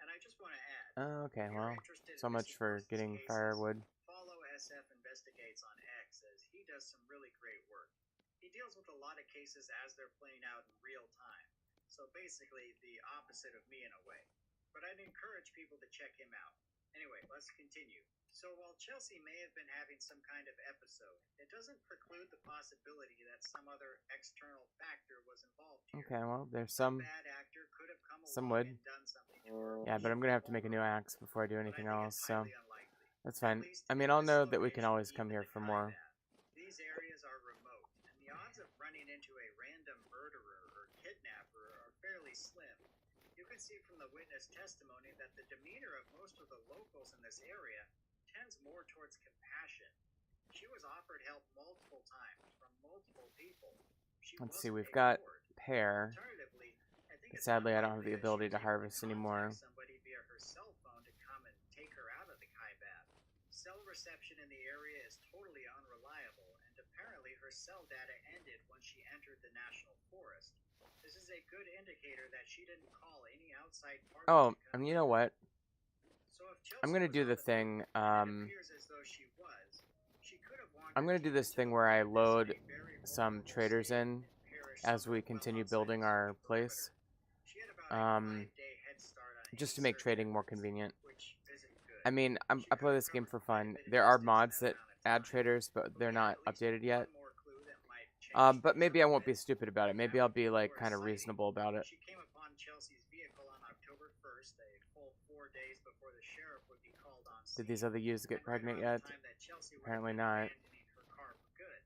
Speaker 1: And I just want to add,
Speaker 2: Okay,
Speaker 1: if
Speaker 2: well,
Speaker 1: you're interested in
Speaker 2: so much
Speaker 1: missing
Speaker 2: for
Speaker 1: persons
Speaker 2: getting
Speaker 1: cases,
Speaker 2: firewood.
Speaker 1: follow SF Investigates on X, as he does some really great work. He deals with a lot of cases as they're playing out in real time. So basically the opposite of me in a way. But I'd encourage people to check him out. Anyway, let's continue. So while Chelsea may have been having some kind of episode, it doesn't preclude the possibility that some other external factor was involved here.
Speaker 2: Okay, well, there's
Speaker 1: Some
Speaker 2: some
Speaker 1: bad actor could have come
Speaker 2: wood.
Speaker 1: along and done something to her.
Speaker 2: Yeah, but I'm gonna have to make a new axe before I do
Speaker 1: But I
Speaker 2: anything
Speaker 1: think
Speaker 2: else,
Speaker 1: it's
Speaker 2: so
Speaker 1: highly unlikely.
Speaker 2: that's
Speaker 1: At
Speaker 2: fine.
Speaker 1: least
Speaker 2: I mean,
Speaker 1: in
Speaker 2: I'll
Speaker 1: this
Speaker 2: know that we can
Speaker 1: location,
Speaker 2: always come
Speaker 1: even
Speaker 2: here
Speaker 1: the
Speaker 2: for more.
Speaker 1: Kaibab. These areas are remote, and the odds of running into a random murderer or kidnapper are fairly slim. You can see from the witness testimony that the demeanor of most of the locals in this area tends more towards compassion. She was offered help multiple times from multiple people.
Speaker 2: Let's see,
Speaker 1: wasn't
Speaker 2: we've got
Speaker 1: ignored.
Speaker 2: pear.
Speaker 1: Alternatively, I think it's
Speaker 2: Sadly, I don't have
Speaker 1: unlikely
Speaker 2: the
Speaker 1: that
Speaker 2: ability
Speaker 1: she
Speaker 2: to
Speaker 1: was able
Speaker 2: harvest anymore.
Speaker 1: contact somebody via her cell phone to come and take her out of the Kaibab. Cell reception in the area is totally unreliable, and apparently her cell data ended when she entered the national forest. This is a good indicator that she didn't call any outside parties.
Speaker 2: Oh, and you know what?
Speaker 1: So if
Speaker 2: I'm
Speaker 1: Chelsea
Speaker 2: gonna
Speaker 1: was
Speaker 2: do
Speaker 1: on
Speaker 2: the
Speaker 1: the
Speaker 2: thing.
Speaker 1: move, and it appears as though she was, she could have wandered
Speaker 2: I'm gonna do
Speaker 1: deep
Speaker 2: this
Speaker 1: into
Speaker 2: thing
Speaker 1: the
Speaker 2: where I
Speaker 1: wilderness
Speaker 2: load
Speaker 1: in a very
Speaker 2: some
Speaker 1: vulnerable
Speaker 2: traders
Speaker 1: state
Speaker 2: in
Speaker 1: and perish
Speaker 2: as we
Speaker 1: somewhere well
Speaker 2: continue
Speaker 1: outside
Speaker 2: building
Speaker 1: the
Speaker 2: our
Speaker 1: city
Speaker 2: place,
Speaker 1: perimeter. She had about a 5-day head start on
Speaker 2: just to
Speaker 1: any
Speaker 2: make
Speaker 1: search
Speaker 2: trading more
Speaker 1: efforts,
Speaker 2: convenient.
Speaker 1: which isn't good.
Speaker 2: I mean,
Speaker 1: She
Speaker 2: I
Speaker 1: could
Speaker 2: play
Speaker 1: have
Speaker 2: this game
Speaker 1: covered
Speaker 2: for
Speaker 1: quite a
Speaker 2: fun.
Speaker 1: bit of
Speaker 2: There are
Speaker 1: distance in
Speaker 2: mods
Speaker 1: that
Speaker 2: that
Speaker 1: amount of
Speaker 2: add
Speaker 1: time.
Speaker 2: traders, but
Speaker 1: But we
Speaker 2: they're
Speaker 1: have
Speaker 2: not
Speaker 1: at least
Speaker 2: updated
Speaker 1: one
Speaker 2: yet.
Speaker 1: more clue that might change
Speaker 2: But
Speaker 1: things
Speaker 2: maybe
Speaker 1: a
Speaker 2: I won't be
Speaker 1: bit.
Speaker 2: stupid about it.
Speaker 1: We
Speaker 2: Maybe
Speaker 1: have
Speaker 2: I'll be like
Speaker 1: Laura's
Speaker 2: kind of
Speaker 1: sighting.
Speaker 2: reasonable about it.
Speaker 1: She came upon Chelsea's vehicle on October 1st, a full 4 days before the sheriff would be called on scene.
Speaker 2: Did these other youths get
Speaker 1: And right
Speaker 2: pregnant
Speaker 1: around
Speaker 2: yet?
Speaker 1: the time that Chelsea would have
Speaker 2: Apparently
Speaker 1: been
Speaker 2: not.
Speaker 1: abandoning her car for good.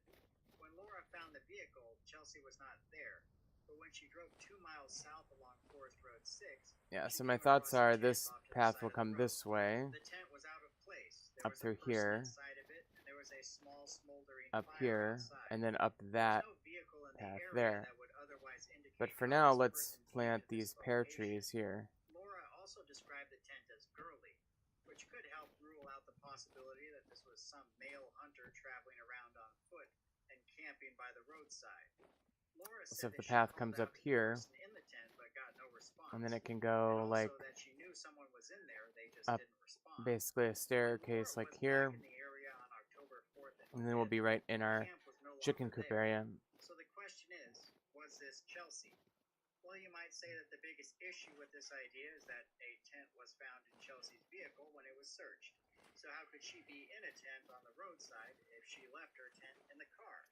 Speaker 1: When Laura found the vehicle, Chelsea was not there. But when she drove 2 miles south along Forest Road 6,
Speaker 2: Yeah,
Speaker 1: she
Speaker 2: so my
Speaker 1: came
Speaker 2: thoughts
Speaker 1: across a
Speaker 2: are
Speaker 1: tent
Speaker 2: this
Speaker 1: off to the
Speaker 2: path
Speaker 1: side
Speaker 2: will
Speaker 1: of the
Speaker 2: come
Speaker 1: road.
Speaker 2: this way,
Speaker 1: The tent was out of place. There
Speaker 2: up
Speaker 1: was a
Speaker 2: through
Speaker 1: person
Speaker 2: here,
Speaker 1: inside of it, and there was a small smoldering
Speaker 2: up
Speaker 1: fire
Speaker 2: here,
Speaker 1: outside.
Speaker 2: and then up
Speaker 1: There
Speaker 2: that
Speaker 1: was no vehicle in the
Speaker 2: path
Speaker 1: area
Speaker 2: there.
Speaker 1: that would otherwise indicate
Speaker 2: But for
Speaker 1: how
Speaker 2: now,
Speaker 1: this
Speaker 2: let's
Speaker 1: person came
Speaker 2: plant
Speaker 1: to this
Speaker 2: these pear
Speaker 1: location.
Speaker 2: trees here.
Speaker 1: Laura also described the tent as girly, which could help rule out the possibility that this was some male hunter traveling around on foot and camping by the roadside. Laura
Speaker 2: So
Speaker 1: said
Speaker 2: if the
Speaker 1: that she
Speaker 2: path
Speaker 1: called
Speaker 2: comes
Speaker 1: out
Speaker 2: up
Speaker 1: to the
Speaker 2: here,
Speaker 1: person in the tent but got no response.
Speaker 2: and then it can
Speaker 1: And
Speaker 2: go
Speaker 1: also
Speaker 2: like
Speaker 1: that she knew someone was in there, they just
Speaker 2: up
Speaker 1: didn't respond.
Speaker 2: basically a
Speaker 1: When Laura
Speaker 2: staircase like
Speaker 1: was
Speaker 2: here,
Speaker 1: back in the area on October 4th and
Speaker 2: and then we'll
Speaker 1: 5th,
Speaker 2: be right in
Speaker 1: the
Speaker 2: our
Speaker 1: camp was no
Speaker 2: chicken
Speaker 1: longer
Speaker 2: coop
Speaker 1: there.
Speaker 2: area.
Speaker 1: So the question is, was this Chelsea? Well, you might say that the biggest issue with this idea is that a tent was found in Chelsea's vehicle when it was searched. So how could she be in a tent on the roadside if she left her tent in the car?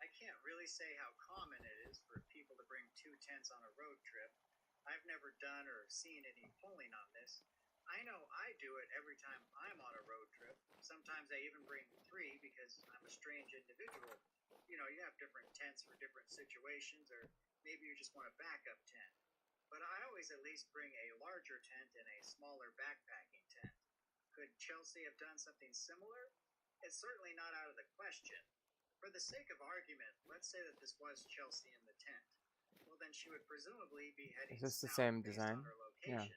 Speaker 1: I can't really say how common it is for people to bring 2 tents on a road trip. I've never done or seen any polling on this. I know I do it every time I'm on a road trip. Sometimes I even bring 3 because I'm a strange individual. You know, you have different tents for different situations, or maybe you just want a backup tent. But I always at least bring a larger tent and a smaller backpacking tent. Could Chelsea have done something similar? It's certainly not out of the question. For the sake of argument, let's say that this was Chelsea in the tent. Well, then she would presumably be heading
Speaker 2: Is this the
Speaker 1: south
Speaker 2: same
Speaker 1: based
Speaker 2: design?
Speaker 1: on her
Speaker 2: Yeah.
Speaker 1: location.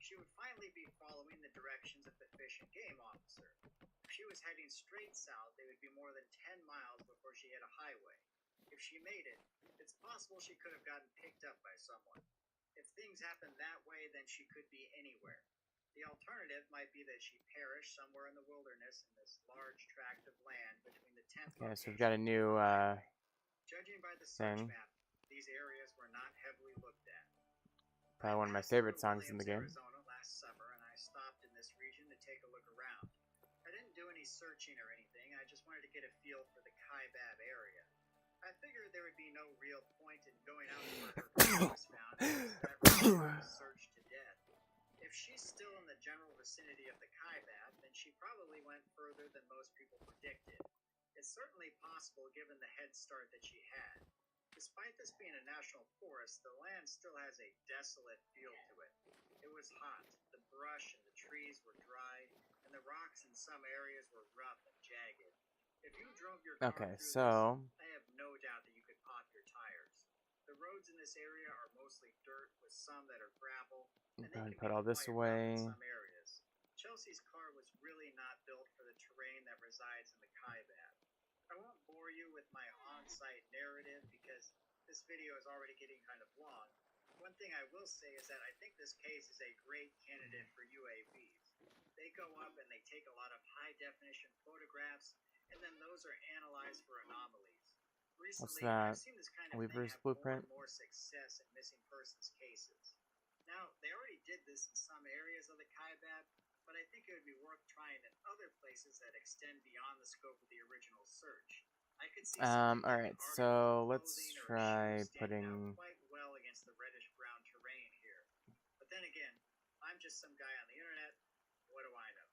Speaker 1: She would finally be following the directions of the Fish and Game officer. If she was heading straight south, it would be more than 10 miles before she hit a highway. If she made it, it's possible she could have gotten picked up by someone. If things happen that way, then she could be anywhere. The alternative might be that she perished somewhere in the wilderness in this large tract of land between the 10th
Speaker 2: Okay, so
Speaker 1: location
Speaker 2: we've got a
Speaker 1: and
Speaker 2: new
Speaker 1: the highway. Judging by the search
Speaker 2: thing.
Speaker 1: map, these areas were not heavily looked at.
Speaker 2: Probably one of my
Speaker 1: I passed through
Speaker 2: favorite songs in the
Speaker 1: Williams,
Speaker 2: game.
Speaker 1: Arizona last summer, and I stopped in this region to take a look around. I didn't do any searching or anything. I just wanted to get a feel for the Kaibab area. I figured there would be no real point in going out to where her car was found, because that region was searched to death. If she's still in the general vicinity of the Kaibab, then she probably went further than most people predicted. It's certainly possible given the head start that she had. Despite this being a national forest, the land still has a desolate feel to it. It was hot, the brush and the trees were dry, and the rocks in some areas were rough and jagged. If you drove your car
Speaker 2: Okay,
Speaker 1: through
Speaker 2: so
Speaker 1: this, I have roads in this area are mostly dirt with some that are gravel, and
Speaker 2: Go
Speaker 1: they
Speaker 2: ahead and
Speaker 1: can
Speaker 2: put all
Speaker 1: be
Speaker 2: this
Speaker 1: quite rough in
Speaker 2: away.
Speaker 1: some areas. Chelsea's car was really not built for the terrain that resides in the Kaibab. I won't bore you with my on-site narrative because this video is already getting kind of long. One thing I will say is that I think this case is a great candidate for UAVs. They go up and they take a lot of high-definition photographs, and then those are analyzed for anomalies. Recently,
Speaker 2: that?
Speaker 1: I've seen this kind of
Speaker 2: Weaver's
Speaker 1: thing have
Speaker 2: Blueprint?
Speaker 1: more and more success in missing persons cases. Now, they already did this in some areas of the Kaibab, but I think it would be worth trying in other places that extend beyond the scope of the original search. I could see
Speaker 2: Alright, so let's try putting...
Speaker 1: quite well against the reddish-brown terrain here. But then again, I'm just some guy on the internet. What do I know?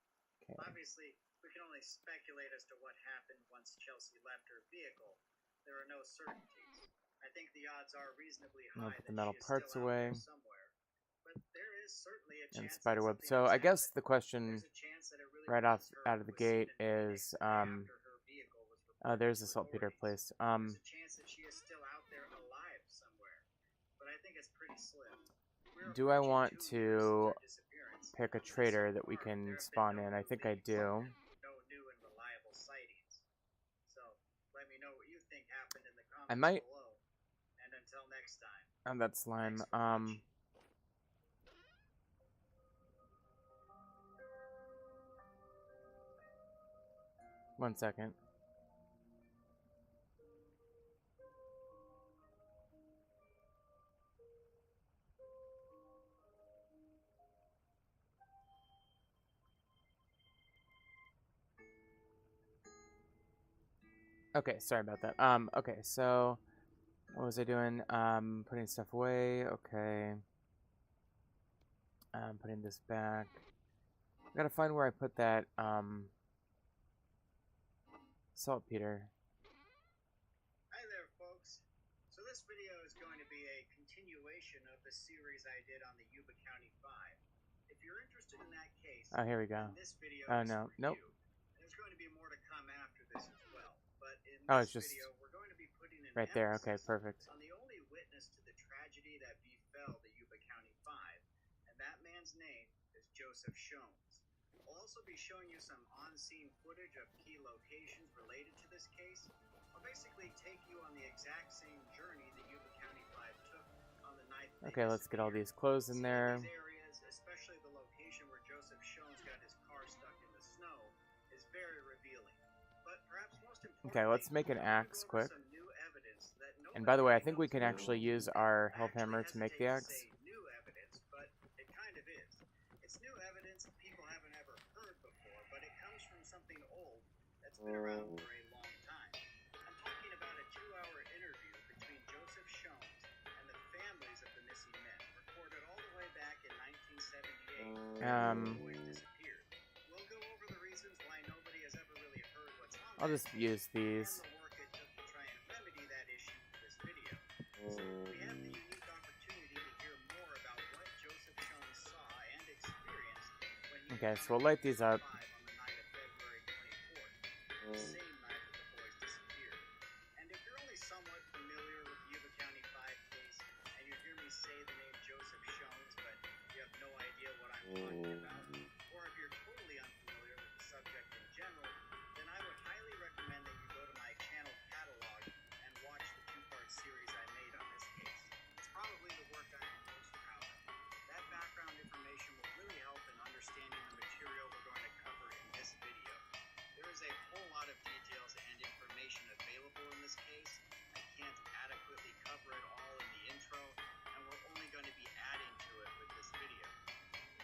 Speaker 2: Okay.
Speaker 1: Obviously, we can only speculate as to what happened once Chelsea left her vehicle. There are no certainties. I think the odds are reasonably high that
Speaker 2: the metal
Speaker 1: she is
Speaker 2: parts
Speaker 1: still out
Speaker 2: away.
Speaker 1: there somewhere. But there is certainly a
Speaker 2: And
Speaker 1: chance
Speaker 2: spiderweb.
Speaker 1: that
Speaker 2: So I
Speaker 1: something
Speaker 2: guess
Speaker 1: has
Speaker 2: the question
Speaker 1: happened. There's a chance that it really
Speaker 2: right
Speaker 1: was her
Speaker 2: out of
Speaker 1: who
Speaker 2: the
Speaker 1: was seen
Speaker 2: gate
Speaker 1: in Phoenix
Speaker 2: is
Speaker 1: after her vehicle was reported
Speaker 2: there's the
Speaker 1: to
Speaker 2: saltpeter
Speaker 1: authorities.
Speaker 2: place.
Speaker 1: There's a chance that she is still out there alive somewhere, but I think it's pretty slim.
Speaker 2: Do I want to pick a trader that we can spawn in? I think I do.
Speaker 1: No new and reliable sightings. So let me know what you think happened in the comments
Speaker 2: I might.
Speaker 1: below. And until next time.
Speaker 2: Oh, that's slime.
Speaker 1: Thanks for watching.
Speaker 2: One second. Okay, sorry about that. Okay, so what was I doing? Putting stuff away. Okay. Putting this back. I gotta find where I put that saltpeter.
Speaker 1: Hi there, folks. So this video is going to be a continuation of the series I did on the Yuba County 5. If you're interested in that case,
Speaker 2: Oh, here we go.
Speaker 1: then this video
Speaker 2: Oh,
Speaker 1: is
Speaker 2: no.
Speaker 1: for
Speaker 2: Nope.
Speaker 1: you. There's going to be more to come after this as well. But in
Speaker 2: Oh,
Speaker 1: this
Speaker 2: it's just
Speaker 1: video, we're going to be putting an
Speaker 2: right there. Okay,
Speaker 1: emphasis
Speaker 2: perfect.
Speaker 1: on the only witness to the tragedy that befell the Yuba County 5, and that man's name is Joseph Shones. I'll also be showing you some on-scene footage of key locations related to this case. I'll basically take you on the exact same journey the Yuba County 5 took on the night they
Speaker 2: Okay, let's get all these clothes in
Speaker 1: Seeing
Speaker 2: there.
Speaker 1: these areas, especially the location where Joseph Shones got his car stuck in the snow, is very revealing. But perhaps most importantly,
Speaker 2: Okay, let's make an
Speaker 1: I wanna
Speaker 2: axe
Speaker 1: go over
Speaker 2: quick.
Speaker 1: some new evidence that
Speaker 2: And by the way, I
Speaker 1: nobody
Speaker 2: think we
Speaker 1: knows
Speaker 2: can
Speaker 1: about.
Speaker 2: actually use our
Speaker 1: I
Speaker 2: health hammer to make the
Speaker 1: hesitate to
Speaker 2: axe.
Speaker 1: say new evidence, but it kind of is. It's new evidence people haven't ever heard before, but it comes from something old that's been around for a long time. I'm talking about a 2-hour interview between Joseph Shones and the families of the missing men, recorded all the way back in 1978 when the boys disappeared. We'll go over the reasons why nobody has ever really heard what's on
Speaker 2: I'll
Speaker 1: that
Speaker 2: just
Speaker 1: tape
Speaker 2: use these.
Speaker 1: and the work it took to try and remedy that issue for this video. So we have the unique opportunity to hear more about what Joseph Shones saw and experienced when he
Speaker 2: Okay, so we'll
Speaker 1: encountered
Speaker 2: light these
Speaker 1: Yuba
Speaker 2: up.
Speaker 1: 5 on the night of February 24th, the same night that the boys disappeared. And if you're only somewhat familiar with the Yuba County 5 case, and you hear me say the name Joseph Shones, but you have no idea what I'm talking about, or if you're totally unfamiliar with the subject in general, then I would highly recommend that you go to my channel catalog and watch the 2-part series I made on this case. It's probably the work I am most proud of. That background information will really help in understanding the material we're going to cover in this video. There is a whole lot of details and information available in this case. I can't adequately cover it all in the intro, and we're only going to be adding to it with this video.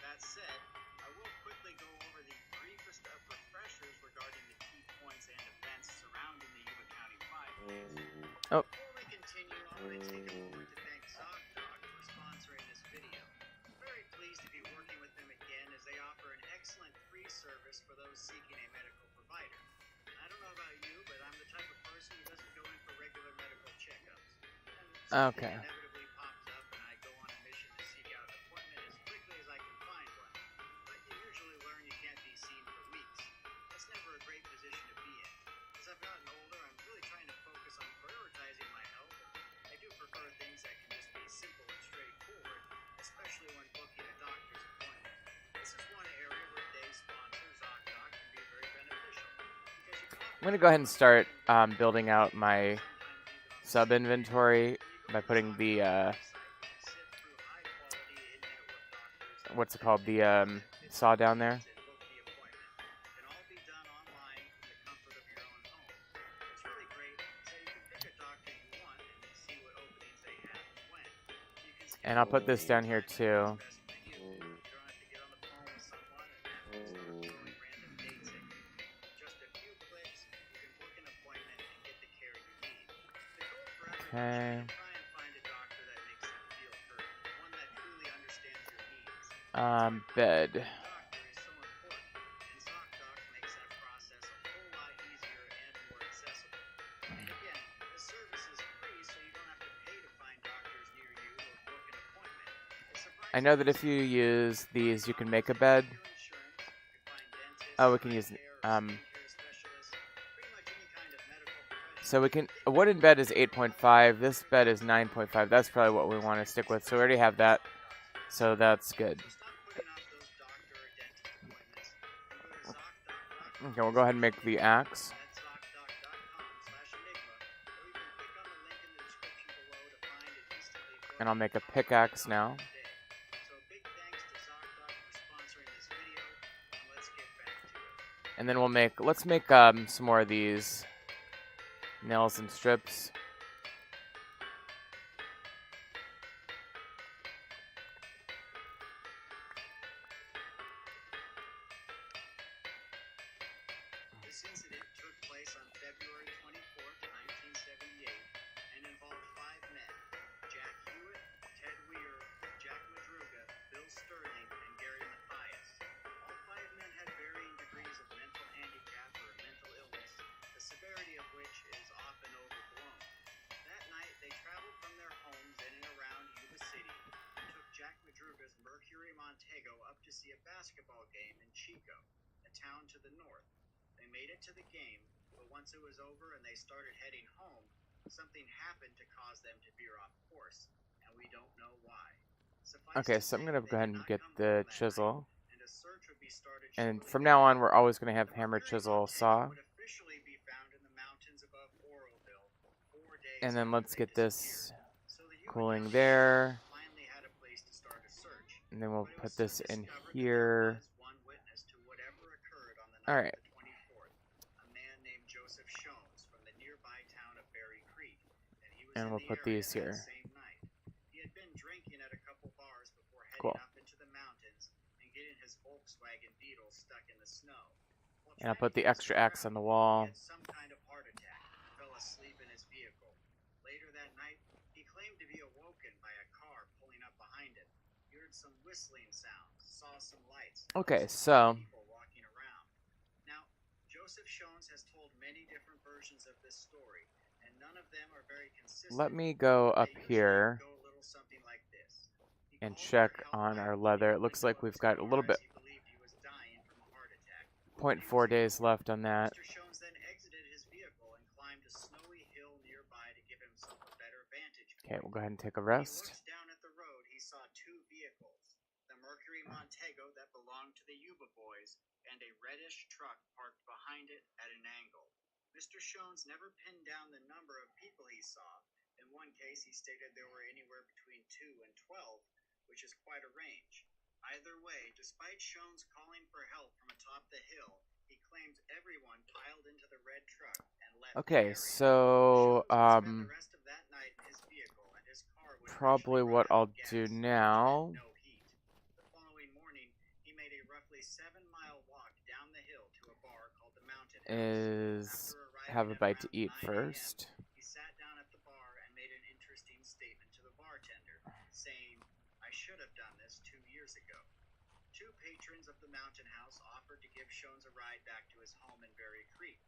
Speaker 1: That said, I will quickly go over the briefest of refreshers regarding the key points and events surrounding the Yuba County 5 case.
Speaker 2: Oh.
Speaker 1: Before we continue, I want to take a moment to thank ZocDoc for sponsoring this video. I'm very pleased to be working with them again as they offer an excellent free service for those seeking a medical provider. And I don't know about you, but I'm the type of person who doesn't go in for regular medical checkups. And
Speaker 2: Okay.
Speaker 1: something inevitably pops up and I go on a mission to seek out an appointment as quickly as I can find one. But you usually learn you can't be seen for weeks. That's never a great position to be in. As I've gotten older, I'm really trying to focus on prioritizing my health. I do prefer things that
Speaker 2: I'm gonna go ahead and start building out my sub inventory by putting the what's it called, the saw down there. And I'll put this down here too. Okay. Bed. I know that if you use these, you can make a bed. Oh, we can use, so we can, a wooden bed is 8.5, this bed is 9.5, that's probably what we want to stick with, so we already have that, so that's good. Okay, we'll go ahead and make the axe. And I'll make a pickaxe now. And then we'll make, let's make some more of these nails and strips.
Speaker 1: This incident took place on February 24th, 1978, and involved 5 men: Jack Hewitt, Ted Weir, Jack Madruga, Bill Sterling, and Gary Mathias. All 5 men had varying degrees of mental handicap or mental illness, the severity of which is often overblown. That night, they traveled from their homes in and around Yuba City and took Jack Madruga's Mercury Montego up to see a basketball game in Chico, a town to the north. They made it to the game, but once it was over and they started heading home, something happened to cause them to veer off course, and we don't know why.
Speaker 2: Okay, so I'm going to go ahead and get the chisel. And from now on, we're always going to have hammer, chisel, saw. And then let's get this cooling there. And then we'll put this in here. Alright. And we'll put these here. Cool. And I'll put the extra axe on the wall.
Speaker 1: Later that night, he claimed to be awoken by a car pulling up behind him. He heard some whistling sounds, saw some lights.
Speaker 2: Okay, so
Speaker 1: People walking around. Now, Joseph Shones has told many different versions of this story, and none of them are very consistent.
Speaker 2: let me go up here
Speaker 1: Go a little something like this. He
Speaker 2: and
Speaker 1: called
Speaker 2: check
Speaker 1: for help
Speaker 2: on
Speaker 1: back
Speaker 2: our
Speaker 1: home
Speaker 2: leather. It
Speaker 1: and
Speaker 2: looks like
Speaker 1: drove
Speaker 2: we've
Speaker 1: as
Speaker 2: got a
Speaker 1: far
Speaker 2: little
Speaker 1: as
Speaker 2: bit,
Speaker 1: he believed he was dying from a heart attack.
Speaker 2: 0.4 days left on that.
Speaker 1: Mr. Shones then exited his vehicle and climbed a snowy hill nearby to give himself a better vantage point.
Speaker 2: Okay, we'll go ahead and take a
Speaker 1: He
Speaker 2: rest.
Speaker 1: looked down at the road. He saw 2 vehicles: the Mercury Montego that belonged to the Yuba boys, and a reddish truck parked behind it at an angle. Mr. Shones never pinned down the number of people he saw. In one case, he stated there were anywhere between 2 and 12, which is quite a range. Either way, despite Shones calling for help from atop the hill, he claims everyone piled into the red truck and left
Speaker 2: Okay,
Speaker 1: the area.
Speaker 2: so
Speaker 1: Shones would spend the rest of that night in his vehicle, and his car would
Speaker 2: probably
Speaker 1: eventually
Speaker 2: what
Speaker 1: run out
Speaker 2: I'll
Speaker 1: of
Speaker 2: do
Speaker 1: gas, which
Speaker 2: now
Speaker 1: meant no heat. The following morning, he made a roughly 7-mile walk down the hill to a bar called the Mountain
Speaker 2: is
Speaker 1: House. After arriving
Speaker 2: have a
Speaker 1: at
Speaker 2: bite to
Speaker 1: around
Speaker 2: eat
Speaker 1: 9 a.m.,
Speaker 2: first.
Speaker 1: he sat down at the bar and made an interesting statement to the bartender, saying, "I should have done this 2 years ago." 2 patrons of the Mountain House offered to give Shones a ride back to his home in Berry Creek.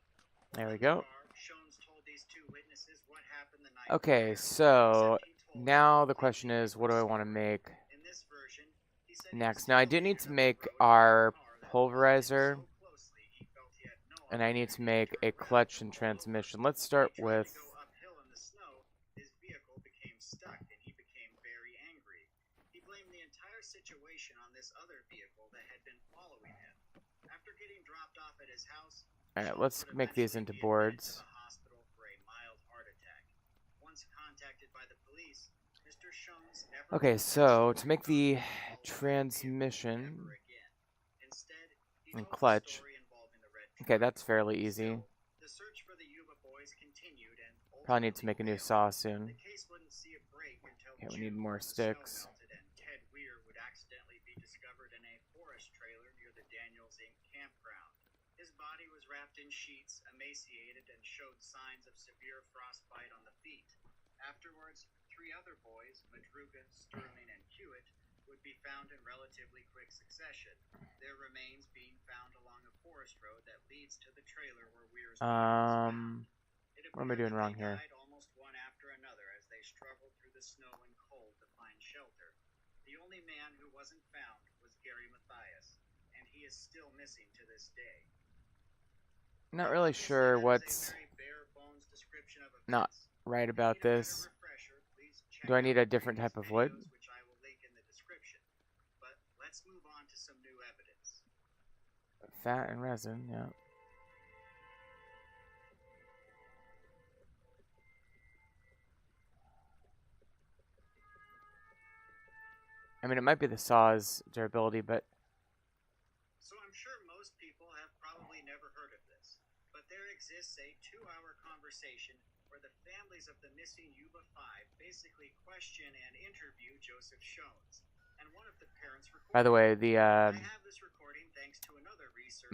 Speaker 2: There we
Speaker 1: At the
Speaker 2: go.
Speaker 1: bar, Shones told these 2 witnesses what happened the night
Speaker 2: Okay,
Speaker 1: prior,
Speaker 2: so
Speaker 1: except he told
Speaker 2: now
Speaker 1: them
Speaker 2: the question
Speaker 1: completely
Speaker 2: is, what do I want to
Speaker 1: different
Speaker 2: make
Speaker 1: story. In this version, he said he
Speaker 2: next?
Speaker 1: was
Speaker 2: Now, I
Speaker 1: still
Speaker 2: do need to
Speaker 1: on the
Speaker 2: make
Speaker 1: road with a
Speaker 2: our
Speaker 1: car that
Speaker 2: pulverizer,
Speaker 1: so closely he felt he had no
Speaker 2: and I need to
Speaker 1: opportunity
Speaker 2: make
Speaker 1: to
Speaker 2: a
Speaker 1: turn around.
Speaker 2: clutch and transmission. Let's start
Speaker 1: When he tried
Speaker 2: with,
Speaker 1: to go uphill in the snow, his vehicle became stuck and he became very angry. He blamed the entire situation on this other vehicle that had been following him. After getting dropped off at his house,
Speaker 2: Alright, let's make these into boards.
Speaker 1: hospital for a mild heart attack. Once contacted by the police, Mr. Shones never
Speaker 2: Okay, so to make the transmission and clutch, okay, that's fairly easy.
Speaker 1: the search for the Yuba boys continued and
Speaker 2: Probably need to make a new saw soon.
Speaker 1: the case wouldn't see a break until
Speaker 2: Okay, we need
Speaker 1: June
Speaker 2: more
Speaker 1: when the snow
Speaker 2: sticks.
Speaker 1: melted and Ted Weir would accidentally be discovered in a forest trailer near the Daniels Inc. campground. His body was wrapped in sheets, emaciated, and showed signs of severe frostbite on the feet. Afterwards, 3 other boys, Madruga, Sterling, and Hewitt, would be found in relatively quick succession, their remains being found along a forest road that leads to the trailer where Weir's body was found.
Speaker 2: What am I doing wrong here?
Speaker 1: Died almost one after another as they struggled through the snow and cold to find shelter. The only man who wasn't found was Gary Mathias, and he is still missing to this day.
Speaker 2: Not really sure what's not right about this. Do I need a different type of wood?
Speaker 1: Which I will link in the description. But let's move on to some new evidence.
Speaker 2: Fat and resin, yeah. I mean, it might be the saw's durability, but...
Speaker 1: So I'm sure most people have probably never heard of this, but there exists a 2-hour conversation where the families of the missing Yuba 5 basically question and interview Joseph Shones, and one of the parents recorded.
Speaker 2: By the way, the
Speaker 1: I have this recording thanks to another researcher.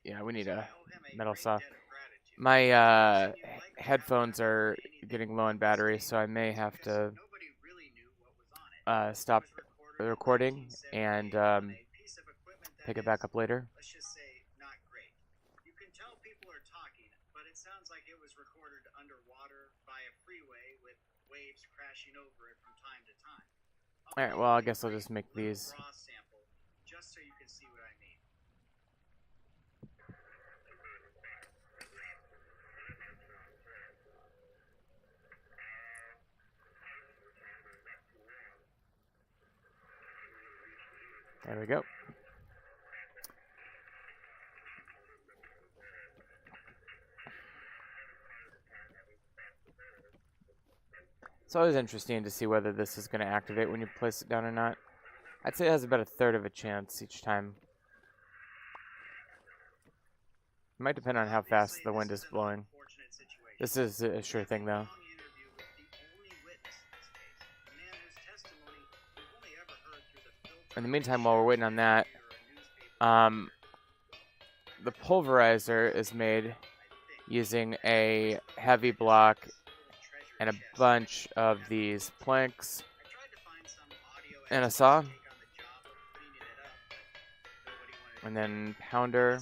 Speaker 2: yeah, we need a metal saw. My headphones are getting low on battery, so I may have to stop the recording and pick it back up later.
Speaker 1: Let's just say not great. You can tell people are talking, but it sounds like it was recorded underwater by a freeway with waves crashing over it from time to time.
Speaker 2: Alright, well, I guess I'll just make these.
Speaker 1: Raw sample, just so you can see what I mean.
Speaker 2: There we go. It's always interesting to see whether this is going to activate when you place it down or not. I'd say it has about a third of a chance each time. It might depend on how fast the wind is blowing. This is a sure thing, though. In the meantime, while we're waiting on that, the pulverizer is made using a heavy block and a bunch of these planks and a saw, and then pounder.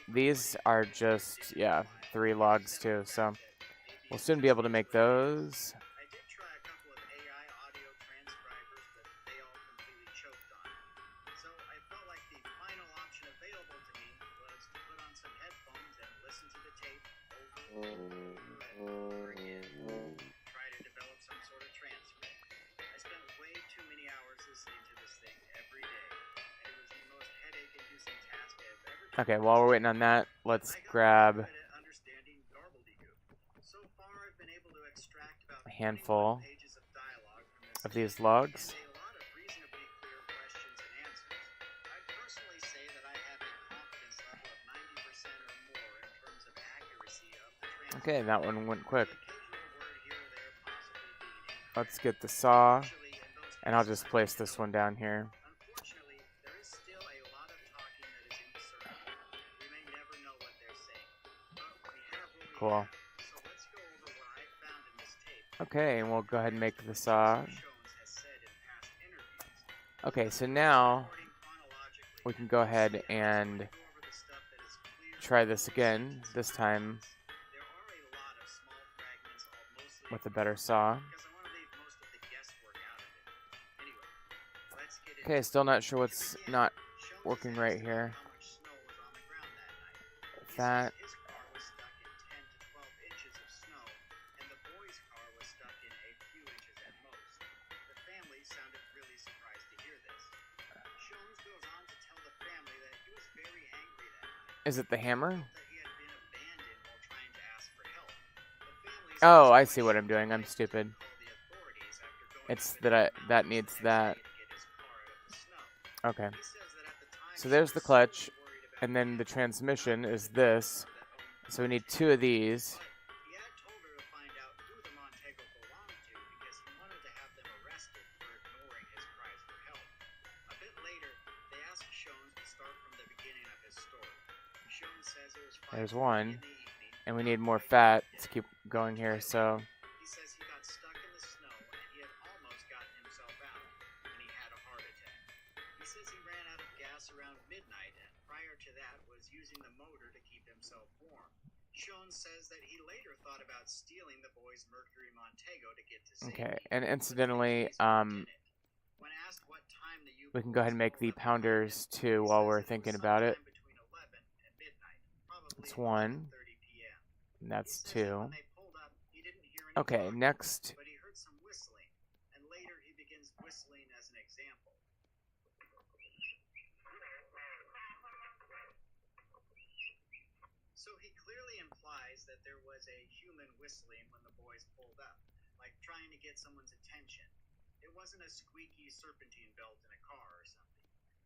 Speaker 2: These are just, yeah, 3 logs too, so we'll soon be able to make those. Okay, while we're waiting on that, let's grab a handful of these logs. Okay, that one went quick. Let's get the saw, and I'll just place this one down here. Cool. Okay, and we'll go ahead and make the saw. Okay, so now we can go ahead and try this again, this time with a better saw. Okay, still not sure what's not working right here. That. Is it the hammer?
Speaker 1: Felt that he had been abandoned while trying to ask for help. The family
Speaker 2: Oh,
Speaker 1: says
Speaker 2: I
Speaker 1: he
Speaker 2: see what
Speaker 1: went
Speaker 2: I'm doing. I'm
Speaker 1: to
Speaker 2: stupid.
Speaker 1: call the authorities after going
Speaker 2: It's
Speaker 1: up a
Speaker 2: that
Speaker 1: few
Speaker 2: that
Speaker 1: mountains
Speaker 2: needs
Speaker 1: the next
Speaker 2: that.
Speaker 1: day to get his car out of the snow.
Speaker 2: Okay.
Speaker 1: He says that at the time
Speaker 2: So
Speaker 1: he
Speaker 2: there's
Speaker 1: was
Speaker 2: the
Speaker 1: solely
Speaker 2: clutch,
Speaker 1: worried about
Speaker 2: and then
Speaker 1: him,
Speaker 2: the transmission
Speaker 1: not
Speaker 2: is
Speaker 1: the
Speaker 2: this.
Speaker 1: customer that owned the
Speaker 2: So we need
Speaker 1: Montego.
Speaker 2: 2 of these.
Speaker 1: But he had told her to find out who the Montego belonged to because he wanted to have them arrested for ignoring his cries for help. A bit later, they asked Shones to start from the beginning of his story. Shones says it was 5:30
Speaker 2: There's
Speaker 1: in
Speaker 2: one.
Speaker 1: the evening.
Speaker 2: And we need more fat to keep going here, so
Speaker 1: He says he got stuck in the snow and he had almost gotten himself out when he had a heart attack. He says he ran out of gas around midnight and prior to that was using the motor to keep himself warm. Shones says that he later thought about stealing the boy's Mercury Montego to get to safety.
Speaker 2: okay. And
Speaker 1: but the
Speaker 2: incidentally,
Speaker 1: policeman didn't. When asked what time the
Speaker 2: we can go ahead and make the
Speaker 1: U-boat was called
Speaker 2: pounders
Speaker 1: abandoned,
Speaker 2: too
Speaker 1: he
Speaker 2: while
Speaker 1: says
Speaker 2: we're
Speaker 1: it was
Speaker 2: thinking about it.
Speaker 1: sometime between 11 and midnight, probably
Speaker 2: That's 1.
Speaker 1: 11:30 p.m.
Speaker 2: And that's
Speaker 1: He says that
Speaker 2: 2.
Speaker 1: when they pulled up, he didn't hear any
Speaker 2: Okay,
Speaker 1: talking,
Speaker 2: next.
Speaker 1: but he heard some whistling, and later he begins whistling as an example. So he clearly implies that there was a human whistling when the boys pulled up, like trying to get someone's attention. It wasn't a squeaky serpentine belt in a car or something.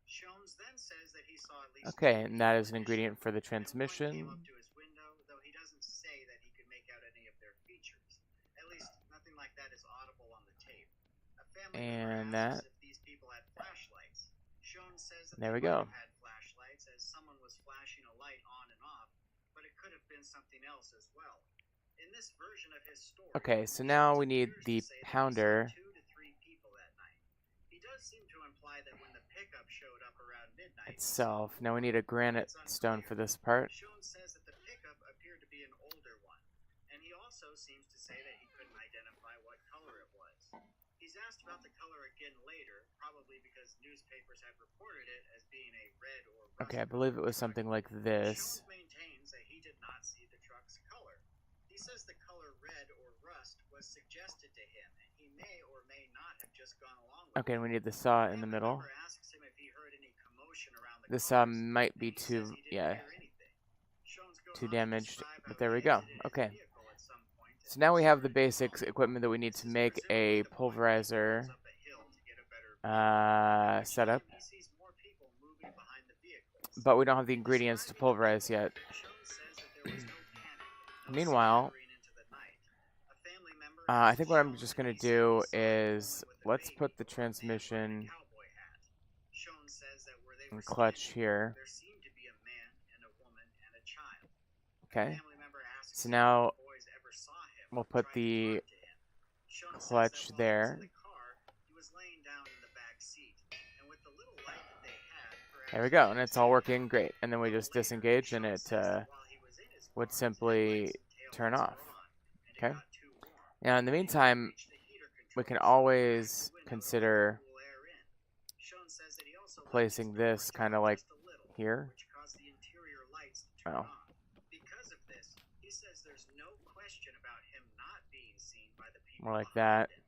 Speaker 1: Shones then says that he saw at least
Speaker 2: Okay,
Speaker 1: 2
Speaker 2: and that
Speaker 1: people
Speaker 2: is
Speaker 1: in
Speaker 2: an
Speaker 1: the
Speaker 2: ingredient
Speaker 1: ship,
Speaker 2: for the
Speaker 1: and one
Speaker 2: transmission.
Speaker 1: came up to his window, though he doesn't say that he could make out any of their features. At least nothing like that is audible on the tape. A family
Speaker 2: And
Speaker 1: member asks
Speaker 2: that.
Speaker 1: if these people had flashlights. Shones says that
Speaker 2: There
Speaker 1: they
Speaker 2: we
Speaker 1: might
Speaker 2: go.
Speaker 1: have had flashlights as someone was flashing a light on and off, but it could have been something else as well. In this version of his story,
Speaker 2: Okay, so now
Speaker 1: Shones
Speaker 2: we need
Speaker 1: appears to
Speaker 2: the
Speaker 1: say that he saw
Speaker 2: pounder
Speaker 1: 2 to 3 people that night. He does seem to imply that when the pickup showed up around midnight
Speaker 2: itself. Now we need a granite stone for this part.
Speaker 1: Shones says that the pickup appeared to be an older one, and he also seems to say that he couldn't identify what color it was. He's asked about the color again later, probably because newspapers have reported it as being a red or rust.
Speaker 2: Okay, I believe it was something like this.
Speaker 1: Shones maintains that he did not see the truck's color. He says the color red or rust was suggested to him, and he may or may not have just gone along with
Speaker 2: Okay,
Speaker 1: it.
Speaker 2: and we need the saw in the
Speaker 1: Family
Speaker 2: middle.
Speaker 1: member asks him if he heard any commotion around the
Speaker 2: This
Speaker 1: cars,
Speaker 2: might be
Speaker 1: and he says
Speaker 2: too,
Speaker 1: he didn't
Speaker 2: yeah,
Speaker 1: hear anything. Shones goes
Speaker 2: too
Speaker 1: on to
Speaker 2: damaged,
Speaker 1: describe
Speaker 2: but
Speaker 1: how
Speaker 2: there
Speaker 1: he
Speaker 2: we go.
Speaker 1: exited his
Speaker 2: Okay.
Speaker 1: vehicle at some point
Speaker 2: So
Speaker 1: and
Speaker 2: now we have the
Speaker 1: started
Speaker 2: basics
Speaker 1: home.
Speaker 2: equipment that we need
Speaker 1: This
Speaker 2: to
Speaker 1: is
Speaker 2: make
Speaker 1: presumably
Speaker 2: a
Speaker 1: the point where he
Speaker 2: pulverizer
Speaker 1: goes up a hill to get a better view. Each
Speaker 2: setup.
Speaker 1: time he sees more people moving behind the vehicles.
Speaker 2: But we don't have the ingredients to pulverize yet.
Speaker 1: Shones says that there was no panic, no
Speaker 2: Meanwhile,
Speaker 1: scattering into the night. A family member
Speaker 2: I
Speaker 1: asks
Speaker 2: think what I'm
Speaker 1: Shones
Speaker 2: just
Speaker 1: if
Speaker 2: going
Speaker 1: he
Speaker 2: to
Speaker 1: said he
Speaker 2: do
Speaker 1: saw a
Speaker 2: is
Speaker 1: woman with a
Speaker 2: let's
Speaker 1: baby,
Speaker 2: put the
Speaker 1: a man wearing a
Speaker 2: transmission
Speaker 1: cowboy hat. Shones says that where they
Speaker 2: and
Speaker 1: were
Speaker 2: clutch
Speaker 1: standing,
Speaker 2: here.
Speaker 1: there seemed to be a man and a woman and a child.
Speaker 2: Okay.
Speaker 1: Family member asks
Speaker 2: So
Speaker 1: him
Speaker 2: now
Speaker 1: if the boys ever saw him
Speaker 2: we'll
Speaker 1: or
Speaker 2: put
Speaker 1: tried to
Speaker 2: the
Speaker 1: talk to him. Shones says
Speaker 2: clutch
Speaker 1: that while he was
Speaker 2: there.
Speaker 1: in the car, he was laying down in the back seat, and with the little light that they had,
Speaker 2: There we
Speaker 1: perhaps
Speaker 2: go, and it's all working great. And then we just disengage and it would simply turn off. Okay. Now in the meantime, we can always consider placing this kind of like here. Oh.
Speaker 1: Because of this, he says there's no question about him not being seen by the people
Speaker 2: More like
Speaker 1: behind
Speaker 2: that.
Speaker 1: him.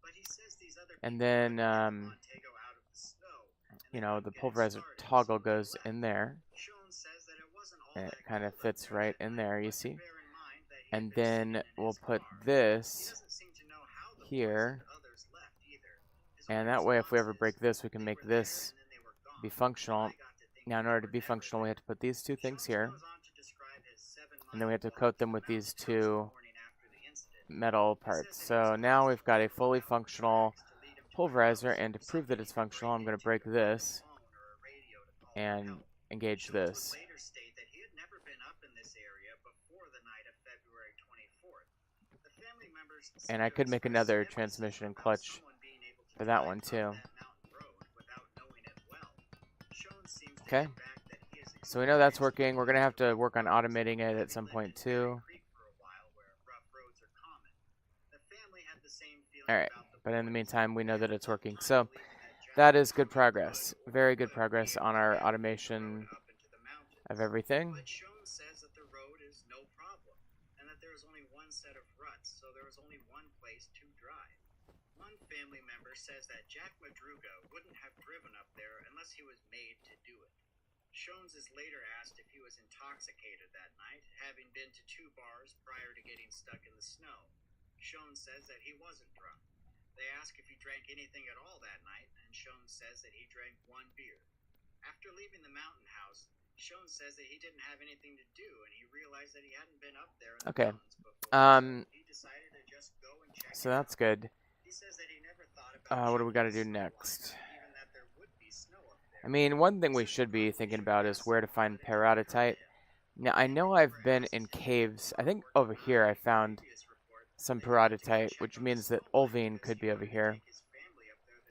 Speaker 1: But he says these other
Speaker 2: And
Speaker 1: people
Speaker 2: then,
Speaker 1: couldn't get the Montego out of the snow, and
Speaker 2: you
Speaker 1: they
Speaker 2: know,
Speaker 1: couldn't
Speaker 2: the
Speaker 1: get it
Speaker 2: pulverizer
Speaker 1: started,
Speaker 2: toggle
Speaker 1: so they
Speaker 2: goes
Speaker 1: left.
Speaker 2: in there.
Speaker 1: Shones says that it wasn't all
Speaker 2: And it
Speaker 1: that
Speaker 2: kind of
Speaker 1: cold up
Speaker 2: fits
Speaker 1: there
Speaker 2: right
Speaker 1: that
Speaker 2: in
Speaker 1: night,
Speaker 2: there, you
Speaker 1: but
Speaker 2: see.
Speaker 1: bear in mind that he
Speaker 2: And
Speaker 1: had been
Speaker 2: then
Speaker 1: sitting in
Speaker 2: we'll
Speaker 1: his
Speaker 2: put
Speaker 1: car. He
Speaker 2: this
Speaker 1: doesn't seem to know how the boys
Speaker 2: here.
Speaker 1: and others left either. His
Speaker 2: And
Speaker 1: only
Speaker 2: that way, if we ever
Speaker 1: response
Speaker 2: break
Speaker 1: is,
Speaker 2: this, we can
Speaker 1: "They
Speaker 2: make
Speaker 1: were there
Speaker 2: this
Speaker 1: and then they were gone."
Speaker 2: be functional.
Speaker 1: I got to thinking
Speaker 2: Now, in
Speaker 1: they
Speaker 2: order to
Speaker 1: were
Speaker 2: be
Speaker 1: never
Speaker 2: functional, we
Speaker 1: there.
Speaker 2: have to put these two things
Speaker 1: Shones
Speaker 2: here.
Speaker 1: goes on to describe his 7-mile
Speaker 2: And then we have to
Speaker 1: walk
Speaker 2: coat
Speaker 1: to
Speaker 2: them with
Speaker 1: the
Speaker 2: these
Speaker 1: mountains the
Speaker 2: two
Speaker 1: morning after the incident.
Speaker 2: metal
Speaker 1: He
Speaker 2: parts.
Speaker 1: says that he
Speaker 2: So
Speaker 1: was
Speaker 2: now
Speaker 1: forced
Speaker 2: we've
Speaker 1: to
Speaker 2: got a
Speaker 1: walk
Speaker 2: fully
Speaker 1: out with
Speaker 2: functional
Speaker 1: tracks to lead him to a
Speaker 2: pulverizer,
Speaker 1: house
Speaker 2: and to
Speaker 1: or
Speaker 2: prove that
Speaker 1: something
Speaker 2: it's
Speaker 1: he could
Speaker 2: functional,
Speaker 1: break
Speaker 2: I'm going to
Speaker 1: into
Speaker 2: break
Speaker 1: to find a
Speaker 2: this
Speaker 1: phone or a radio to call for
Speaker 2: and
Speaker 1: help.
Speaker 2: engage
Speaker 1: Shones would
Speaker 2: this.
Speaker 1: later state that he had never been up in this area before the night of February 24th. The family members
Speaker 2: And
Speaker 1: seem
Speaker 2: I
Speaker 1: to
Speaker 2: could make
Speaker 1: express
Speaker 2: another
Speaker 1: skepticism
Speaker 2: transmission and
Speaker 1: about
Speaker 2: clutch
Speaker 1: someone being able to
Speaker 2: for that
Speaker 1: drive
Speaker 2: one
Speaker 1: up
Speaker 2: too.
Speaker 1: that mountain road without knowing it well. Shones seems to
Speaker 2: Okay.
Speaker 1: hint back that he has
Speaker 2: So we know that's
Speaker 1: experienced
Speaker 2: working. We're going to have to
Speaker 1: exposure
Speaker 2: work on
Speaker 1: roads,
Speaker 2: automating it at
Speaker 1: having
Speaker 2: some
Speaker 1: lived
Speaker 2: point
Speaker 1: in Berry
Speaker 2: too.
Speaker 1: Creek for a while where rough roads are common. The family had the same feeling
Speaker 2: Alright,
Speaker 1: about the
Speaker 2: but in the
Speaker 1: boys.
Speaker 2: meantime, we know
Speaker 1: They
Speaker 2: that
Speaker 1: had
Speaker 2: it's
Speaker 1: a tough
Speaker 2: working.
Speaker 1: time
Speaker 2: So
Speaker 1: believing that Jack
Speaker 2: that
Speaker 1: was
Speaker 2: is good
Speaker 1: either
Speaker 2: progress.
Speaker 1: good or
Speaker 2: Very good
Speaker 1: would
Speaker 2: progress
Speaker 1: be able
Speaker 2: on
Speaker 1: to
Speaker 2: our
Speaker 1: navigate the road
Speaker 2: automation
Speaker 1: up into the mountains.
Speaker 2: of everything.
Speaker 1: But Shones says that the road is no problem, and that there is only one set of ruts, so there is only one place to drive. One family member says that Jack Madruga wouldn't have driven up there unless he was made to do it. Shones is later asked if he was intoxicated that night, having been to 2 bars prior to getting stuck in the snow. Shones says that he wasn't drunk. They ask if he drank anything at all that night, and Shones says that he drank 1 beer. After leaving the mountain house, Shones says that he didn't have anything to do, and he realized that he hadn't been up there in the mountains before. So he decided to just go and check it
Speaker 2: that's
Speaker 1: out.
Speaker 2: good.
Speaker 1: He says that he never thought about
Speaker 2: What do we got to do
Speaker 1: checking the
Speaker 2: next?
Speaker 1: snow line, even that there would be snow up there.
Speaker 2: I mean, one thing we should be thinking about is where to find peridotite. Now, I know I've been in caves. I think over here I found some peridotite, which means that Ulvine could be over here.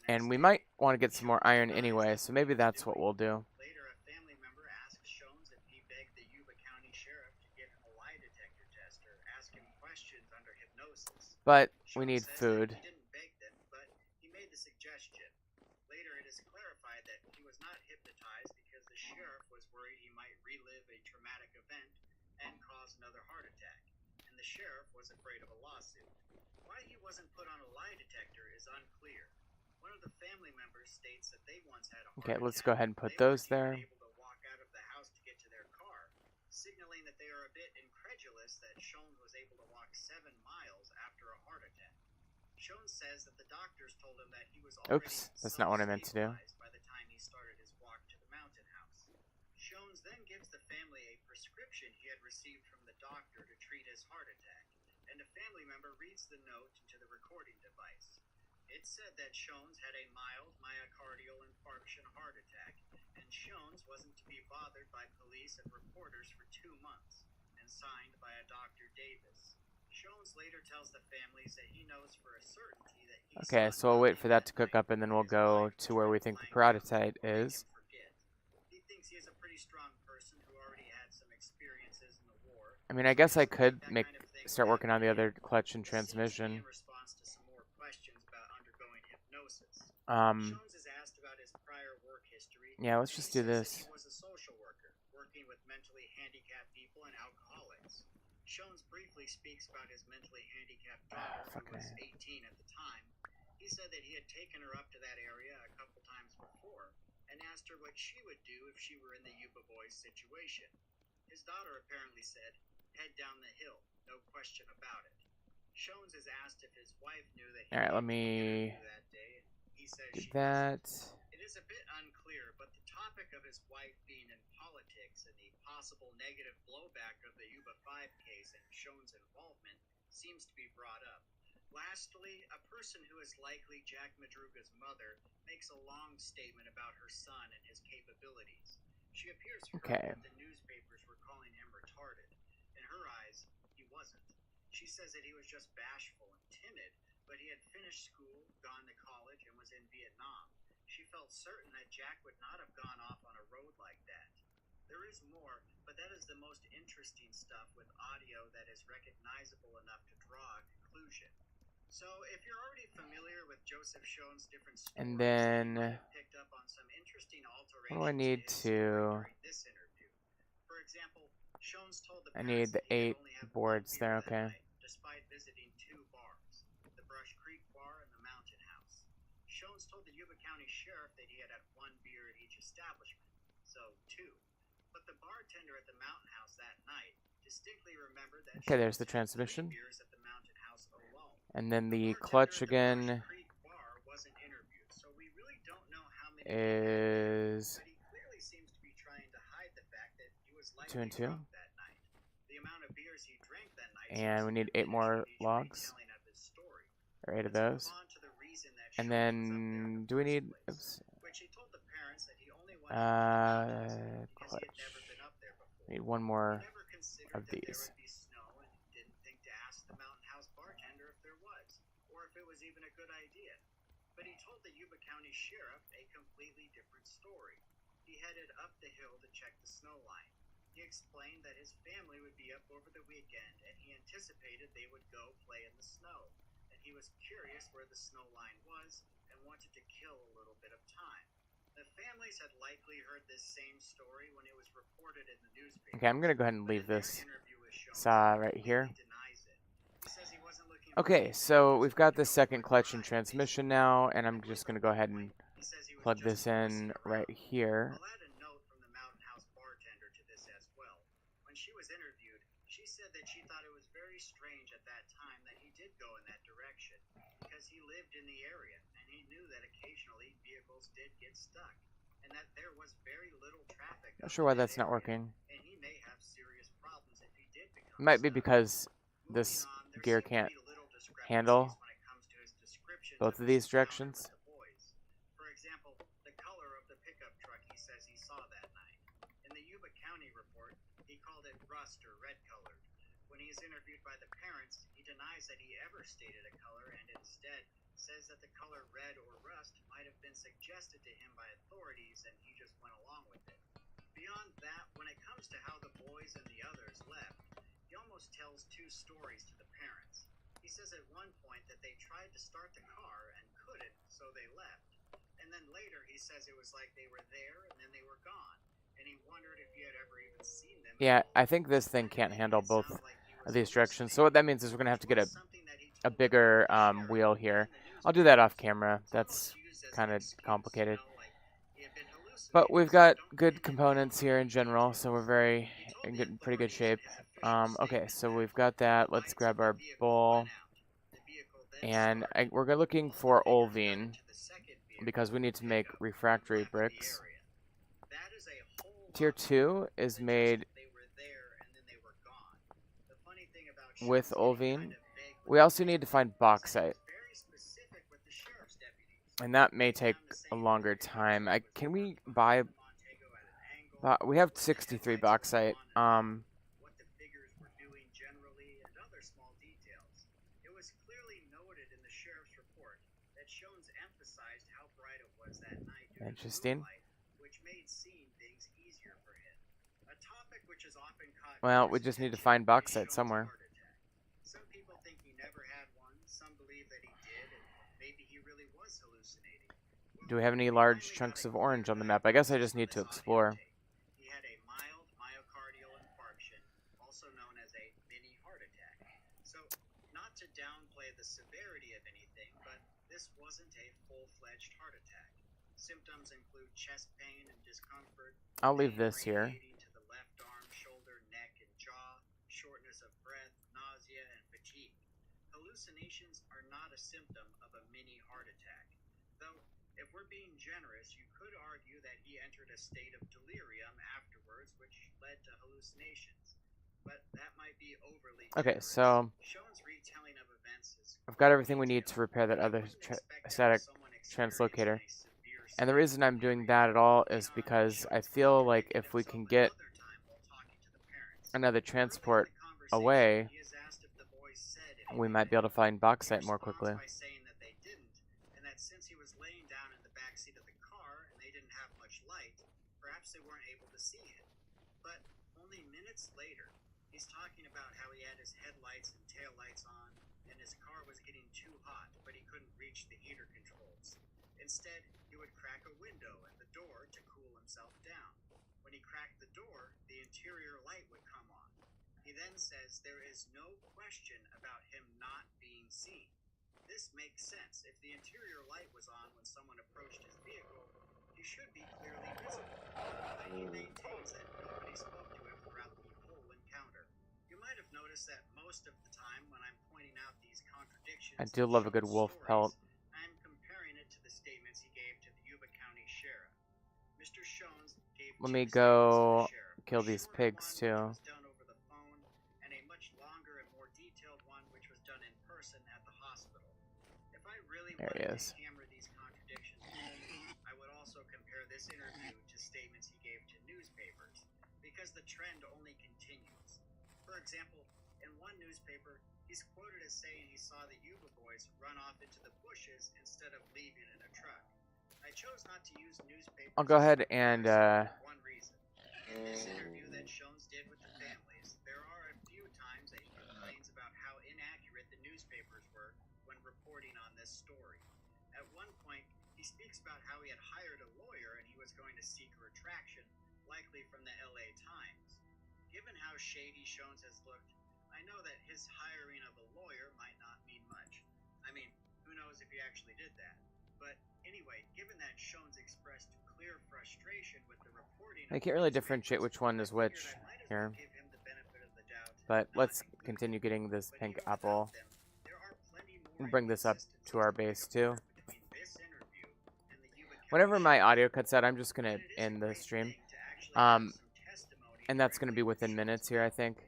Speaker 2: And we might want to get some more iron anyway, so maybe that's what we'll do.
Speaker 1: Later, a family member asked Shones if he begged the Yuba County Sheriff to get a lie detector tester, ask him questions under hypnosis.
Speaker 2: But we
Speaker 1: Shones
Speaker 2: need
Speaker 1: says that
Speaker 2: food.
Speaker 1: He didn't beg them, but he made the suggestion. Later, it is clarified that he was not hypnotized because the sheriff was worried he might relive a traumatic event and cause another heart attack, and the sheriff was afraid of a lawsuit. Why he wasn't put on a lie detector is unclear. One of the family members states that they once had a heart
Speaker 2: Okay, let's
Speaker 1: attack.
Speaker 2: go ahead and put
Speaker 1: They
Speaker 2: those
Speaker 1: weren't
Speaker 2: there.
Speaker 1: even able to walk out of the house to get to their car, signaling that they are a bit incredulous that Shones was able to walk 7 miles after a heart attack. Shones says that the doctors told him that he was already
Speaker 2: Oops, that's not what I meant to do.
Speaker 1: self-stabilized by the time he started his walk to the mountain house. Shones then gives the family a prescription he had received from the doctor to treat his heart attack, and a family member reads the note into the recording device. It said that Shones had a mild myocardial infarction heart attack, and Shones wasn't to be bothered by police and reporters for 2 months, and signed by a Dr. Davis. Shones later tells the families that he knows for a certainty that he
Speaker 2: Okay,
Speaker 1: saw
Speaker 2: so we'll wait
Speaker 1: nothing
Speaker 2: for that to
Speaker 1: night
Speaker 2: cook up, and then we'll
Speaker 1: his
Speaker 2: go
Speaker 1: wife
Speaker 2: to where we think the
Speaker 1: lying down
Speaker 2: peridotite
Speaker 1: would make
Speaker 2: is.
Speaker 1: him forget. He thinks he is a pretty strong person who already had some experiences in the war.
Speaker 2: I mean, I guess I could
Speaker 1: That
Speaker 2: make
Speaker 1: kind of thing
Speaker 2: start working on the
Speaker 1: happened
Speaker 2: other clutch and
Speaker 1: This seems to be
Speaker 2: transmission.
Speaker 1: in response to some more questions about undergoing hypnosis.
Speaker 2: Um,
Speaker 1: Shones is asked about his prior work history.
Speaker 2: yeah, let's
Speaker 1: and
Speaker 2: just
Speaker 1: he
Speaker 2: do
Speaker 1: says that
Speaker 2: this.
Speaker 1: He was a social worker, working with mentally handicapped people and alcoholics. Shones briefly speaks about his mentally handicapped daughter, who was 18 at the time. He said that he had taken her up to that area a couple times before and asked her what she would do if she were in the Yuba Boys situation. His daughter apparently said, "Head down the hill, no question about it." Shones is asked if his wife knew that he
Speaker 2: All right, let
Speaker 1: gave the
Speaker 2: me
Speaker 1: interview that day. He says
Speaker 2: do
Speaker 1: she
Speaker 2: that.
Speaker 1: doesn't. It is a bit unclear, but the topic of his wife being in politics and the possible negative blowback of the Yuba 5 case and Shones' involvement seems to be brought up. Lastly, a person who is likely Jack Madruga's mother makes a long statement about her son and his capabilities. She appears hurt
Speaker 2: Okay.
Speaker 1: that the newspapers were calling him retarded. In her eyes, he wasn't. She says that he was just bashful and timid, but he had finished school, gone to college, and was in Vietnam. She felt certain that Jack would not have gone off on a road like that. There is more, but that is the most interesting stuff with audio that is recognizable enough to draw a conclusion. So, if you're already familiar with Joseph Shones' different stories,
Speaker 2: And
Speaker 1: then you
Speaker 2: then,
Speaker 1: might have picked up on some interesting alterations
Speaker 2: what do I need
Speaker 1: his
Speaker 2: to?
Speaker 1: story during this interview. For example, Shones told the
Speaker 2: I
Speaker 1: parents
Speaker 2: need the
Speaker 1: that he
Speaker 2: 8
Speaker 1: could only have
Speaker 2: boards
Speaker 1: 1
Speaker 2: there.
Speaker 1: beer that
Speaker 2: Okay.
Speaker 1: night, despite visiting 2 bars, the Brush Creek Bar and the Mountain House. Shones told the Yuba County Sheriff that he had 1 beer at each establishment, so 2. But the bartender at the Mountain House that night distinctly remembered that
Speaker 2: Okay, there's
Speaker 1: Shones
Speaker 2: the
Speaker 1: had 3
Speaker 2: transmission.
Speaker 1: beers at the Mountain House alone.
Speaker 2: And then the
Speaker 1: Bartender
Speaker 2: clutch
Speaker 1: at the Brush
Speaker 2: again
Speaker 1: Creek Bar wasn't interviewed, so we really don't know how many he had there,
Speaker 2: is
Speaker 1: but he clearly seems to be trying to hide the fact that he was
Speaker 2: 2
Speaker 1: likely
Speaker 2: and 2.
Speaker 1: drunk that night. The amount of beers he drank that night
Speaker 2: And we
Speaker 1: seems
Speaker 2: need
Speaker 1: to
Speaker 2: 8
Speaker 1: diminish
Speaker 2: more
Speaker 1: with each
Speaker 2: logs,
Speaker 1: retelling of his story.
Speaker 2: or 8 of
Speaker 1: Let's
Speaker 2: those.
Speaker 1: move on to the reason that
Speaker 2: And
Speaker 1: Shones was up there in
Speaker 2: then,
Speaker 1: the
Speaker 2: do we
Speaker 1: first
Speaker 2: need?
Speaker 1: place,
Speaker 2: Oops.
Speaker 1: which he told the parents that he only went up to the mountains because he had
Speaker 2: Clutch.
Speaker 1: never been up there before.
Speaker 2: Need one
Speaker 1: He
Speaker 2: more
Speaker 1: never considered
Speaker 2: of
Speaker 1: that there
Speaker 2: these.
Speaker 1: would be snow and didn't think to ask the Mountain House bartender if there was, or if it was even a good idea. But he told the Yuba County Sheriff a completely different story. He headed up the hill to check the snow line. He explained that his family would be up over the weekend, and he anticipated they would go play in the snow. And he was curious where the snow line was and wanted to kill a little bit of time. The families had likely heard this same story when it was reported in the newspaper.
Speaker 2: Okay, I'm gonna go ahead and
Speaker 1: But in
Speaker 2: leave
Speaker 1: their
Speaker 2: this
Speaker 1: interview with Shones,
Speaker 2: right
Speaker 1: he
Speaker 2: here.
Speaker 1: completely denies it. He says he wasn't looking for
Speaker 2: Okay,
Speaker 1: anything,
Speaker 2: so
Speaker 1: he
Speaker 2: we've
Speaker 1: just
Speaker 2: got
Speaker 1: wanted
Speaker 2: the
Speaker 1: to go
Speaker 2: second
Speaker 1: for a
Speaker 2: clutch and
Speaker 1: ride,
Speaker 2: transmission
Speaker 1: basically.
Speaker 2: now, and
Speaker 1: At
Speaker 2: I'm
Speaker 1: a
Speaker 2: just
Speaker 1: later
Speaker 2: gonna go ahead and
Speaker 1: point, he says he was
Speaker 2: plug
Speaker 1: just
Speaker 2: this in
Speaker 1: messing
Speaker 2: right
Speaker 1: around.
Speaker 2: here.
Speaker 1: I'll add a note from the Mountain House in the area, and he knew that occasionally vehicles did get stuck, and that there was very little traffic.
Speaker 2: Not sure why that's not working.
Speaker 1: And he may have serious problems if he did become
Speaker 2: Might be
Speaker 1: stuck.
Speaker 2: because this gear can't handle both of these directions.
Speaker 1: For example, the color of the pickup truck he says he saw that night. In the Yuba County report, he called it rust or red colored. When he is interviewed by the parents, he denies that he ever stated a color and instead says that the color red or rust might have been suggested to him by authorities and he just went along with it. Beyond that, when it comes to how the boys and the others left, he almost tells two stories to the parents. He says at one point that they tried to start the car and couldn't, so they left. And then later he says it was like they were there and then they were gone. And he wondered if he had ever even seen them.
Speaker 2: Yeah, I think this thing can't handle both of these directions. So what that means is we're going to have to get a bigger wheel here. I'll do that off camera. That's kind of complicated. But we've got good components here in general, so we're in pretty good shape. Okay, so we've got that. Let's grab our bowl. And we're looking for olivine because we need to make refractory bricks. Tier 2 is made with olivine. We also need to find bauxite. And that may take a longer time. Can we buy... we have 63 bauxite. Interesting. Well, we just need to find bauxite somewhere.
Speaker 1: Some people think he never had one. Some believe that he did, and maybe he really was hallucinating.
Speaker 2: Do we have any large chunks of orange on the map? I guess I just need to explore.
Speaker 1: He had a mild myocardial infarction, also known as a mini heart attack. So, not to downplay the severity of anything, but this wasn't a full-fledged heart attack. Symptoms include chest pain and discomfort.
Speaker 2: I'll leave this here.
Speaker 1: To the left arm, shoulder, neck, and jaw, shortness of breath, nausea, and fatigue. Hallucinations are not a symptom of a mini heart attack. Though, if we're being generous, you could argue that he entered a state of delirium afterwards, which led to hallucinations. But that might be overly
Speaker 2: Okay,
Speaker 1: generous.
Speaker 2: so
Speaker 1: Shown's retelling of events is
Speaker 2: I've got everything we need to repair that other static translocator. And the reason I'm doing that at all is because I feel like if we can get another transport away, we might be able to find bauxite more quickly.
Speaker 1: Since he was laying down in the backseat of the car and they didn't have much light, perhaps they weren't able to see him. But only minutes later, he's talking about how he had his headlights and taillights on and his car was getting too hot, but he couldn't reach the heater controls. Instead, he would crack a window and the door to cool himself down. When he cracked the door, the interior light would come on. He then says there is no question about him not being seen. This makes sense. If the interior light was on when someone approached his vehicle, he should be clearly visible. But he maintains that nobody spoke to him throughout the whole encounter. You might have noticed that most of the time when I'm pointing out these contradictions,
Speaker 2: I do love a good wolf pelt.
Speaker 1: I'm comparing it to the statements he gave to the Yuba County Sheriff. Mr. Shones gave
Speaker 2: Let me go kill these pigs too. There he is.
Speaker 1: I would also compare this interview to statements he gave to newspapers, because the trend only continues. For example, in one newspaper, he's quoted as saying he saw the Yuba boys run off into the bushes instead of leaving in a truck. I chose not to use newspapers.
Speaker 2: I'll go ahead and
Speaker 1: one reason. In this interview that Shones did with the families, there are a few times that he complains about how inaccurate the newspapers were when reporting on this story. At one point, he speaks about how he had hired a lawyer and he was going to seek a retraction, likely from the LA Times. Given how shady Shones has looked, I know that his hiring of a lawyer might not mean much. I mean, who knows if he actually did that. But anyway, given that Shones expressed clear frustration with the reporting,
Speaker 2: I can't really differentiate which one is which here. But let's continue getting this pink apple.
Speaker 1: There are plenty more
Speaker 2: We'll bring this up to our base too. Whenever my audio cuts out, I'm just gonna end the stream. And that's gonna be within minutes here, I think.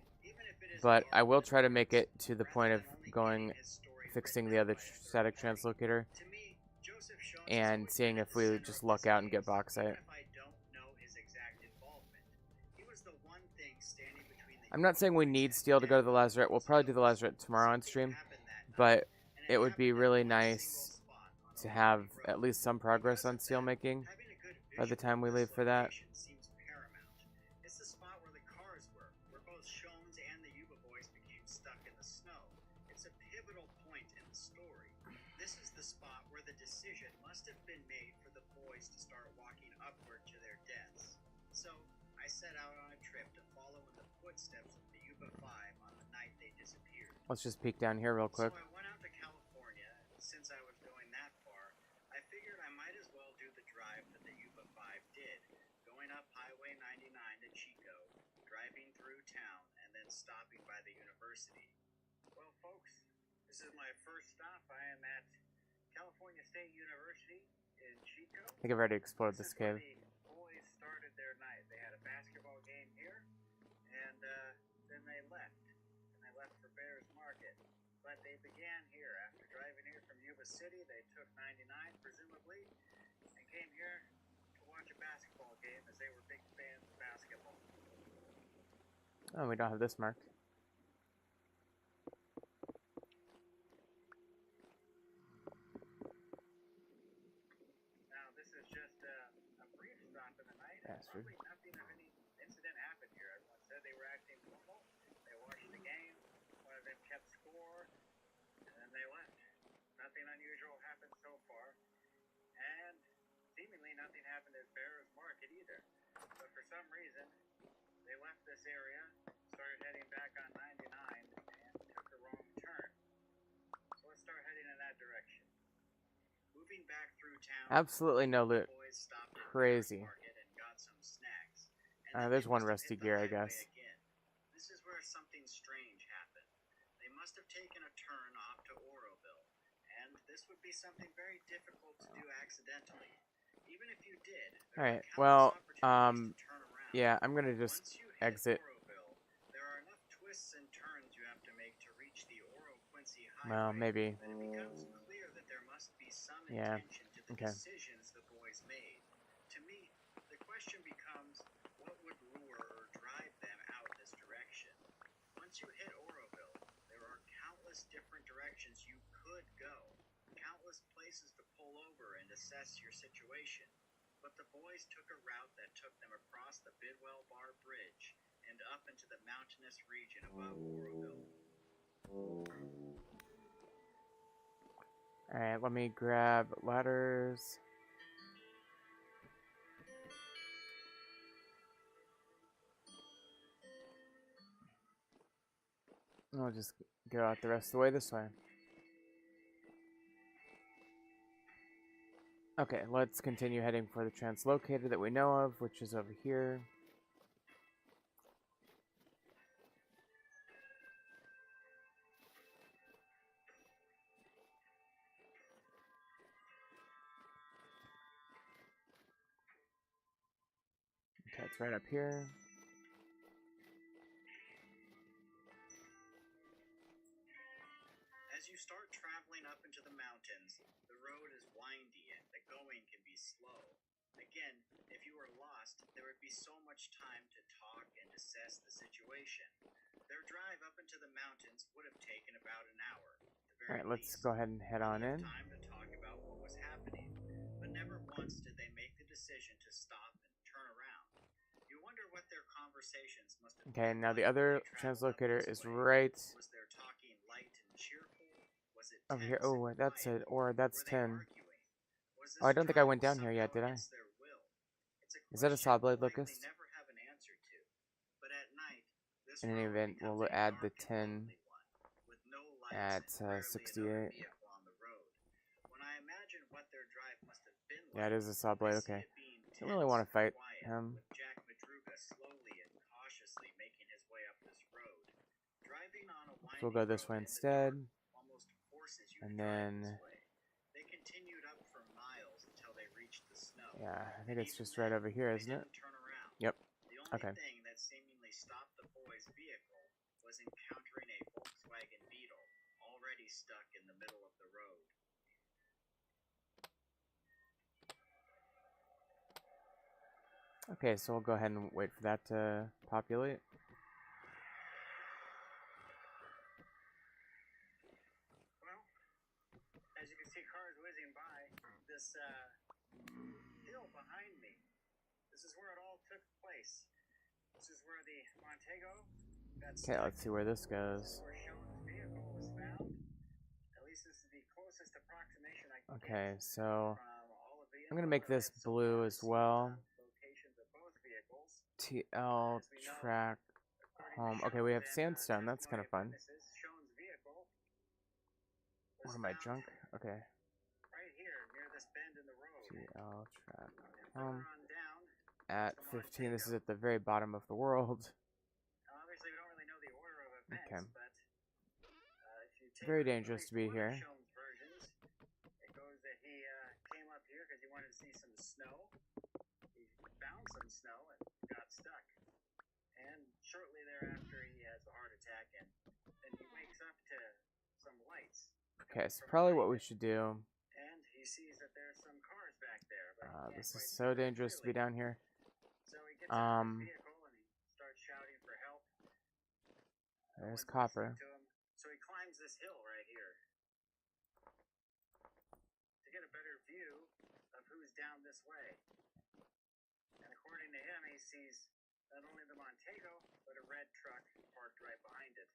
Speaker 2: But I will try to make it to the point of fixing the other static translocator and seeing if we just luck out and get bauxite. I'm not saying we need steel to go to the lazarette. We'll probably do the lazarette tomorrow on stream, but it would be really nice to have at least some progress on steel making by the time we leave for that.
Speaker 1: It's the spot where the cars were both Shones and the Yuba boys became stuck in the snow. It's a pivotal point in the story. This is the spot where the decision must have been made for the boys to start walking upward to their deaths. So I set out on a trip to follow in the footsteps of the Yuba 5 on the night they disappeared.
Speaker 2: Let's just peek down here real quick.
Speaker 1: So I went out to California, and since I was going that far, I figured I might as well do the drive that the Yuba 5 did, going up Highway 99 to Chico, driving through town, and then stopping by the university. Well, folks, this is my first stop. I am at California State University in Chico.
Speaker 2: I think I've already explored this cave.
Speaker 1: The boys started their night. They had a basketball game here, and then they left. And they left for Bears Market. But they began here. After driving here from Yuba City, they took 99, presumably, and came here to watch a basketball game as they were big fans of basketball.
Speaker 2: Oh, we don't have this marked.
Speaker 1: Now, this is just a brief stop in the night. Probably nothing of any incident happened here. Everyone said they were acting normal. They watched the game. One of them kept score, and then they left. Nothing unusual happened so far. And seemingly nothing happened at Bears Market either. But for some reason, they left this area, started heading back on 99, and took a wrong turn. So let's start heading in that direction. Moving back through town,
Speaker 2: Absolutely no loot.
Speaker 1: the boys stopped at
Speaker 2: Crazy.
Speaker 1: Bears Market and got some snacks. And then
Speaker 2: There's
Speaker 1: they
Speaker 2: one
Speaker 1: must have
Speaker 2: rusty
Speaker 1: hit the
Speaker 2: gear, I
Speaker 1: highway
Speaker 2: guess.
Speaker 1: again. This is where something strange happened. They must have taken a turn off to Oroville, and this would be something very difficult to do accidentally. Even if you did, there
Speaker 2: Alright,
Speaker 1: are
Speaker 2: well,
Speaker 1: countless opportunities to turn around.
Speaker 2: yeah, I'm gonna just
Speaker 1: Once you hit
Speaker 2: exit.
Speaker 1: Oroville, there are enough twists and turns you have to make to reach the Oro-Quincy Highway.
Speaker 2: Well, maybe.
Speaker 1: That it becomes clear that there must be some
Speaker 2: Yeah,
Speaker 1: intention to the
Speaker 2: okay.
Speaker 1: decisions the boys made. To me, the question becomes, what would lure or drive them out this direction? Once you hit Oroville, there are countless different directions you could go, countless places to pull over and assess your situation. But the boys took a route that took them across the Bidwell Bar Bridge and up into the mountainous region above Oroville.
Speaker 2: Alright, let me grab ladders. And we'll just go out the rest of the way this way. Okay, let's continue heading for the translocator that we know of, which is over here. Okay, it's right up here.
Speaker 1: As you start traveling up into the mountains, the road is windy and the going can be slow. Again, if you were lost, there would be so much time to talk and assess the situation. Their drive up into the mountains would have taken about an hour.
Speaker 2: Alright, let's go ahead and head on in.
Speaker 1: Time to talk about what was happening, but never once did they make the decision to stop and turn around. You wonder what their conversations must have
Speaker 2: Okay,
Speaker 1: been
Speaker 2: now the
Speaker 1: like
Speaker 2: other
Speaker 1: when they traveled up
Speaker 2: translocator
Speaker 1: this
Speaker 2: is
Speaker 1: way.
Speaker 2: right
Speaker 1: Was their talking light and cheerful? Was it
Speaker 2: over here.
Speaker 1: tense and
Speaker 2: Oh, that's
Speaker 1: quiet?
Speaker 2: it. Or that's
Speaker 1: Were they
Speaker 2: 10.
Speaker 1: arguing? Was
Speaker 2: Oh, I
Speaker 1: this
Speaker 2: don't think I
Speaker 1: drive
Speaker 2: went down here yet,
Speaker 1: somehow
Speaker 2: did I?
Speaker 1: against their will? It's a
Speaker 2: Is that a
Speaker 1: question
Speaker 2: saw
Speaker 1: we'll
Speaker 2: blade
Speaker 1: likely
Speaker 2: locust?
Speaker 1: never have an answer to. But at night, this
Speaker 2: In any
Speaker 1: road
Speaker 2: event,
Speaker 1: becomes
Speaker 2: we'll
Speaker 1: a
Speaker 2: add the
Speaker 1: dark and
Speaker 2: 10
Speaker 1: lonely one, with no lights
Speaker 2: at
Speaker 1: and rarely
Speaker 2: 68.
Speaker 1: another vehicle on the road. When I imagine what their drive must have been like,
Speaker 2: Yeah, it is a saw blade.
Speaker 1: I see
Speaker 2: Okay.
Speaker 1: it being
Speaker 2: Don't really want to
Speaker 1: tense
Speaker 2: fight
Speaker 1: and quiet,
Speaker 2: him.
Speaker 1: with Jack Madruga slowly and cautiously making his way up this road. Driving on a
Speaker 2: So we'll
Speaker 1: winding
Speaker 2: go this
Speaker 1: road
Speaker 2: way
Speaker 1: in the
Speaker 2: instead.
Speaker 1: dark almost forces you
Speaker 2: And
Speaker 1: drive
Speaker 2: then,
Speaker 1: this way. They continued up for miles until they reached the snow.
Speaker 2: yeah, I think it's just right over here, isn't it?
Speaker 1: Turn around.
Speaker 2: Yep.
Speaker 1: The only
Speaker 2: Okay.
Speaker 1: thing that seemingly stopped the boys' vehicle was encountering a Volkswagen Beetle already stuck in the middle of the road.
Speaker 2: Okay, so we'll go ahead and wait for that to populate.
Speaker 1: Well, as you can see cars whizzing by, this hill behind me, this is where it all took place. This is where the Montego got
Speaker 2: Okay,
Speaker 1: stuck.
Speaker 2: let's see where this
Speaker 1: This
Speaker 2: goes.
Speaker 1: is where Sean's vehicle was found. At least this is the closest approximation I can
Speaker 2: Okay,
Speaker 1: get
Speaker 2: so
Speaker 1: from all of the
Speaker 2: I'm gonna
Speaker 1: info
Speaker 2: make
Speaker 1: that I
Speaker 2: this
Speaker 1: have so
Speaker 2: blue
Speaker 1: far
Speaker 2: as
Speaker 1: seen
Speaker 2: well.
Speaker 1: on locations of both vehicles.
Speaker 2: TL
Speaker 1: As we know,
Speaker 2: track
Speaker 1: according
Speaker 2: home.
Speaker 1: to
Speaker 2: Okay, we have
Speaker 1: Sean's and
Speaker 2: sandstone. That's kind
Speaker 1: testimony
Speaker 2: of fun.
Speaker 1: of witnesses, Sean's vehicle was
Speaker 2: What am I,
Speaker 1: found
Speaker 2: junk? Okay.
Speaker 1: right here near this bend in the road.
Speaker 2: TL track
Speaker 1: And
Speaker 2: home.
Speaker 1: further on down,
Speaker 2: At 15, this is at the very bottom of the world.
Speaker 1: obviously we don't really know the order of events,
Speaker 2: Okay.
Speaker 1: but if you take
Speaker 2: Very
Speaker 1: at
Speaker 2: dangerous
Speaker 1: least
Speaker 2: to be
Speaker 1: one of
Speaker 2: here.
Speaker 1: Sean's versions, it goes that he came up here because he wanted to see some snow. He found some snow and got stuck. And shortly thereafter, he has a heart attack, and then he wakes up to some lights.
Speaker 2: Okay, so probably what we should do.
Speaker 1: And he sees that there's some cars back there. But he can't
Speaker 2: This
Speaker 1: quite
Speaker 2: is
Speaker 1: see
Speaker 2: so
Speaker 1: very
Speaker 2: dangerous to be
Speaker 1: clearly.
Speaker 2: down here.
Speaker 1: So he gets out of his vehicle and he starts shouting for help. No
Speaker 2: There's
Speaker 1: one's
Speaker 2: Copper.
Speaker 1: listening to him. So he climbs this hill right here to get a better view of who's down this way. And according to him, he sees not only the Montego, but a red truck parked right behind it.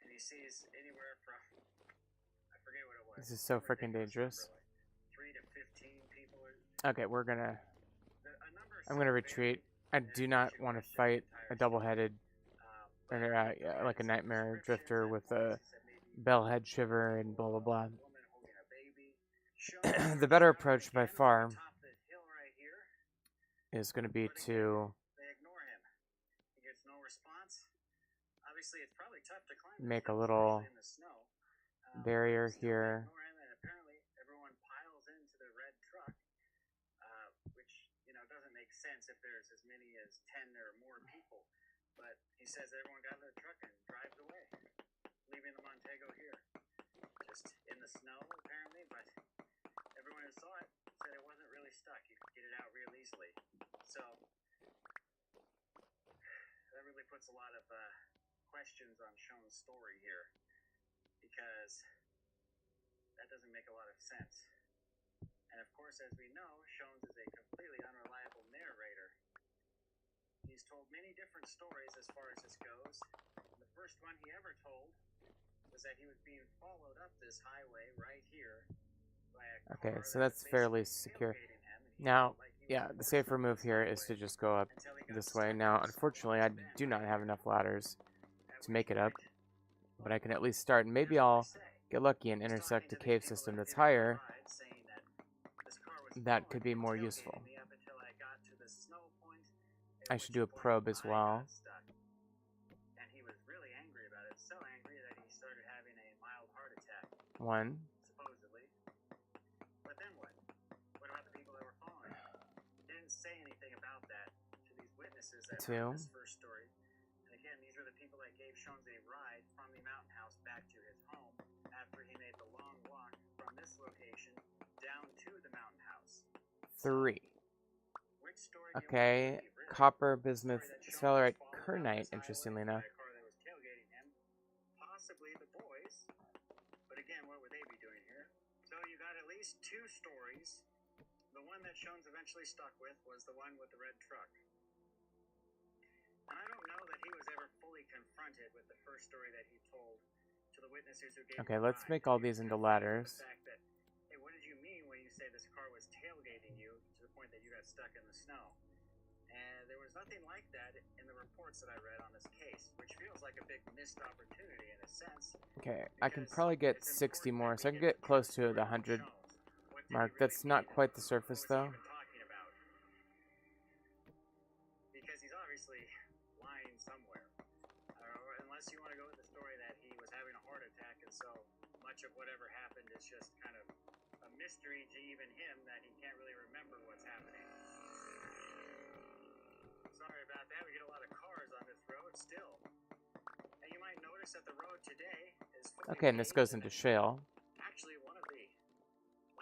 Speaker 1: And he sees anywhere from, I forget what it was.
Speaker 2: This is so freaking dangerous.
Speaker 1: 3 to 15 people.
Speaker 2: Okay, I'm gonna retreat. I do not want to fight a double-headed, or yeah, like a nightmare drifter with a bellhead shiver and blah blah blah. The better approach by far is going to be to make a little barrier here.
Speaker 1: If there's as many as 10 or more people, but he says everyone got in their truck and drives away, leaving the Montego here, just in the snow apparently. But everyone who saw it said it wasn't really stuck; you could get it out real easily. So that really puts a lot of questions on Sean's story here, because that doesn't make a lot of sense. And of course, as we know, Shones is a completely unreliable narrator. He's told many different stories as far as this goes. The first one he ever told was that he was being followed up this highway right here by a car.
Speaker 2: Okay, so that's fairly secure. Now, yeah, the safer move here is to just go up this way. Now, unfortunately, I do not have enough ladders to make it up, but I can at least start, and maybe I'll get lucky and intersect a cave system that's higher. That could be more useful. I should do a probe as well.
Speaker 1: And he was really angry about it, so angry that he started having a mild heart attack.
Speaker 2: One.
Speaker 1: Supposedly. But then what? What about the people that were following him? He didn't say anything about that to these witnesses that heard this first story. And again, these were the people that gave Shones a ride from the mountain house back to his home after he made the long walk from this location down to the mountain house.
Speaker 2: 3.
Speaker 1: Which story
Speaker 2: Okay,
Speaker 1: do you believe, really?
Speaker 2: copper, bismuth, sphalerite, kernite, interestingly enough.
Speaker 1: Possibly the boys, but again, what would they be doing here? So you got at least 2 stories. The one that Shones eventually stuck with was the one with the red truck. And I don't know that he was ever fully confronted with the first story that he told to the witnesses who gave
Speaker 2: Okay,
Speaker 1: him
Speaker 2: let's
Speaker 1: the
Speaker 2: make
Speaker 1: ride.
Speaker 2: all these into ladders.
Speaker 1: The fact that, hey, what did you mean when you say this car was tailgating you to the point that you got stuck in the snow? And there was nothing like that in the reports that I read on this case, which feels like a big missed opportunity in a sense.
Speaker 2: Okay, I can probably get 60 more, so I can get close to the 100 mark. That's not quite the surface, though.
Speaker 1: Because he's obviously lying somewhere. Unless you want to go with the story that he was having a heart attack, and so much of whatever happened it's just kind of a mystery to even him that he can't really remember what's happening. Sorry about that, we get a lot of cars on this road still. And you might notice that the road today is
Speaker 2: Okay, and this goes into shale.
Speaker 1: actually one of the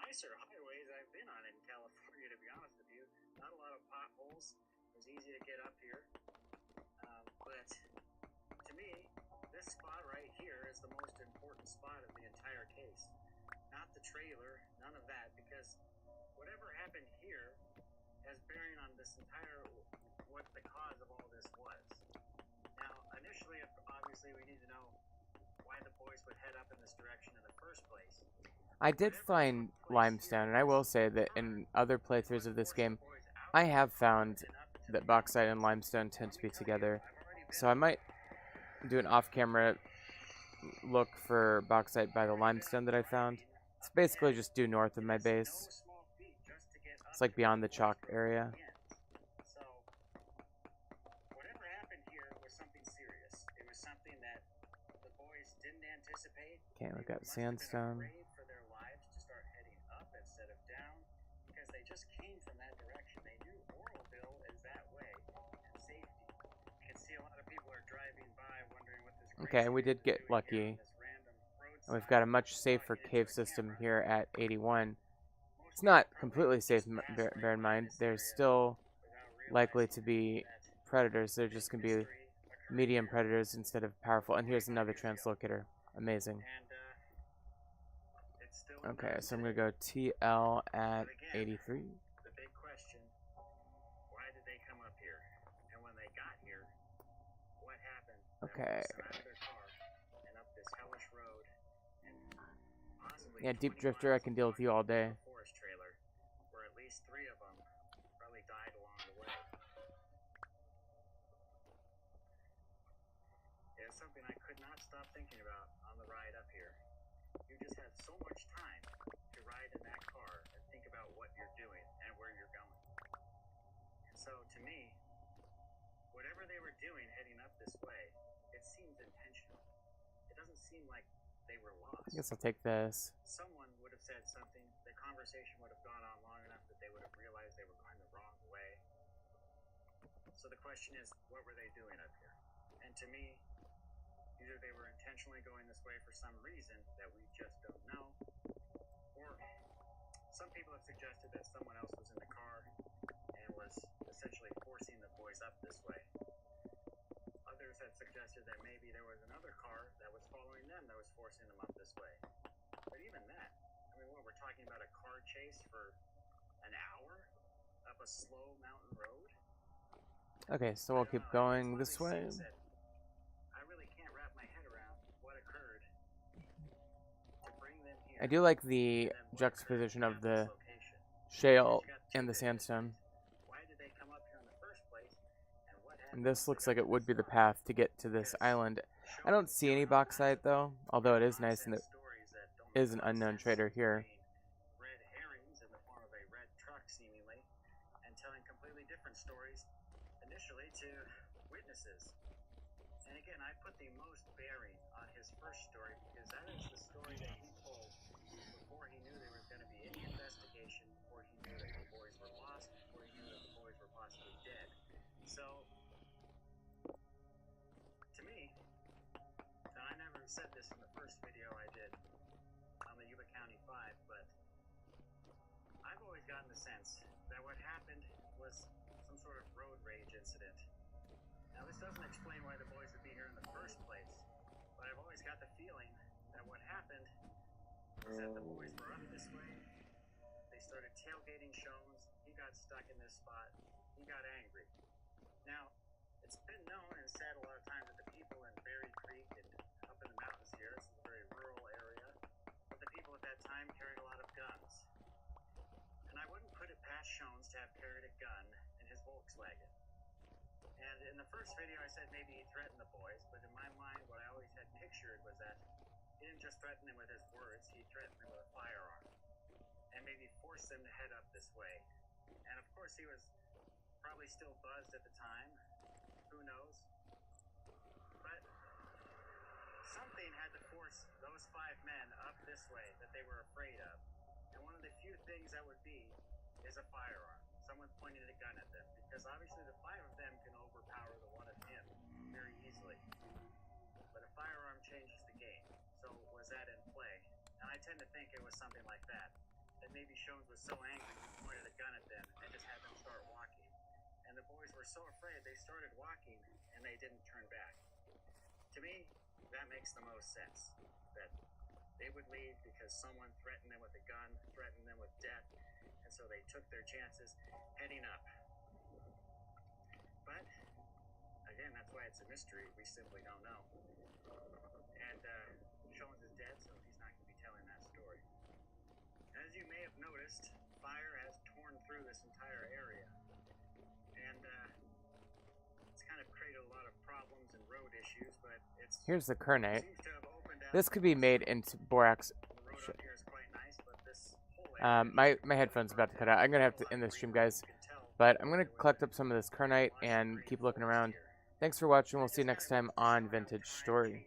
Speaker 1: nicer highways I've been on in California, to be honest with you. Not a lot of potholes. It was easy to get up here. But to me, this spot right here is the most important spot of the entire case. Not the trailer, none of that, because whatever happened here has bearing on this entire, what the cause of all this was. Now, initially, obviously, we need to know why the boys would head up in this direction in the first place.
Speaker 2: I did find limestone, and I will say that in other playthroughs of this game, I have found that bauxite and limestone tend to be together. So I might do an off-camera look for bauxite by the limestone that I found. It's basically just due north of my base. It's like beyond the chalk area.
Speaker 1: So, whatever happened here was something serious. It was something that the boys didn't anticipate.
Speaker 2: Okay, we've got sandstone.
Speaker 1: For their lives to start heading up instead of down, because they just came from that direction. They knew Oroville is that way, and safety. You can see a lot of people are driving by wondering what this.
Speaker 2: Okay, we did get lucky. And we've got a much safer cave system here at 81. It's not completely safe, bear in mind. There's still likely to be predators. They're just going to be medium predators instead of powerful. And here's another translocator. Amazing. Okay, so I'm going to go TL at 83.
Speaker 1: The big question, why did they come up here? And when they got here, what happened?
Speaker 2: Okay. Yeah, Deep Drifter, I can deal with you all day.
Speaker 1: Forest trailer, where at least 3 of them probably died along the way. It's something I could not stop thinking about on the ride up here. You just have so much time to ride in that car and think about what you're doing and where you're going. And so, to me, whatever they were doing heading up this way, it seems intentional. It doesn't seem like they were lost.
Speaker 2: I guess I'll take this.
Speaker 1: Someone would have said something, the conversation would have gone on long enough that they would have realized they were going the wrong way. So the question is, what were they doing up here? And to me, either they were intentionally going this way for some reason that we just don't know, or some people have suggested that someone else was in the car and was essentially forcing the boys up this way. Others had suggested that maybe there was another car that was following them that was forcing them up this way. But even that, I mean, what, we're talking about a car chase for an hour up a slow mountain road?
Speaker 2: Okay, so we'll keep going this way.
Speaker 1: I really can't wrap my head around what occurred to bring them here.
Speaker 2: I do like the juxtaposition of the shale and the sandstone. And this looks like it would be the path to get to this island. I don't see any bauxite though, although it is nice and it is an unknown trader here.
Speaker 1: Red herrings in the form of a red truck seemingly, and telling completely different stories initially to witnesses. And again, I put the most bearing on his first story because that is the story that he told before he knew there was going to be any investigation, before he knew that the boys were lost, before he knew that the boys were possibly dead. So, to me, and I never said this in the first video I did on the Yuba County 5, but I've always gotten the sense that what happened was some sort of road rage incident. Now, this doesn't explain why the boys would be here in the first place, but I've always got the feeling that what happened was that the boys were up this way, they started tailgating Shones, he got stuck in this spot, he got angry. Now, it's been known and said a lot of times that the people in Berry Creek and up in the mountains here, this is a very rural area, but the people at that time carried a lot of guns. And I wouldn't put it past Shones to have carried a gun in his Volkswagen. And in the first video I said maybe he threatened the boys, but in my mind what I always had pictured was that he didn't just threaten them with his words, he threatened them with a firearm. And maybe forced them to head up this way. And of course he was probably still buzzed at the time, who knows? But something had to force force those 5 men up this way that they were afraid of. And one of the few things that would be is a firearm. Someone pointed a gun at them, because obviously the 5 of them can overpower the 1 of him very easily. But a firearm changes the game. So was that in play? And I tend to think it was something like that. That maybe Shones was so angry he pointed a gun at them and just had them start walking. And the boys were so afraid they started walking and they didn't turn back. To me, that makes the most sense. That they would leave because someone threatened them with a gun, threatened them with death, and so they took their chances heading up. But again, that's why it's a mystery. We simply don't know. And Shones is dead, so he's not going to be telling that story. As you may have noticed, fire has torn through this entire area. And it's kind of created a lot of problems and road issues, but it's...
Speaker 2: Here's the Kernite.
Speaker 1: seems to have opened up.
Speaker 2: This could be made into borax.
Speaker 1: The road up here is quite nice, but this whole area
Speaker 2: My headphone's about to cut out. I'm gonna have to end this stream, guys. But I'm gonna collect up some of this Kernite and keep looking around. Thanks for watching. We'll see you next time on Vintage Story.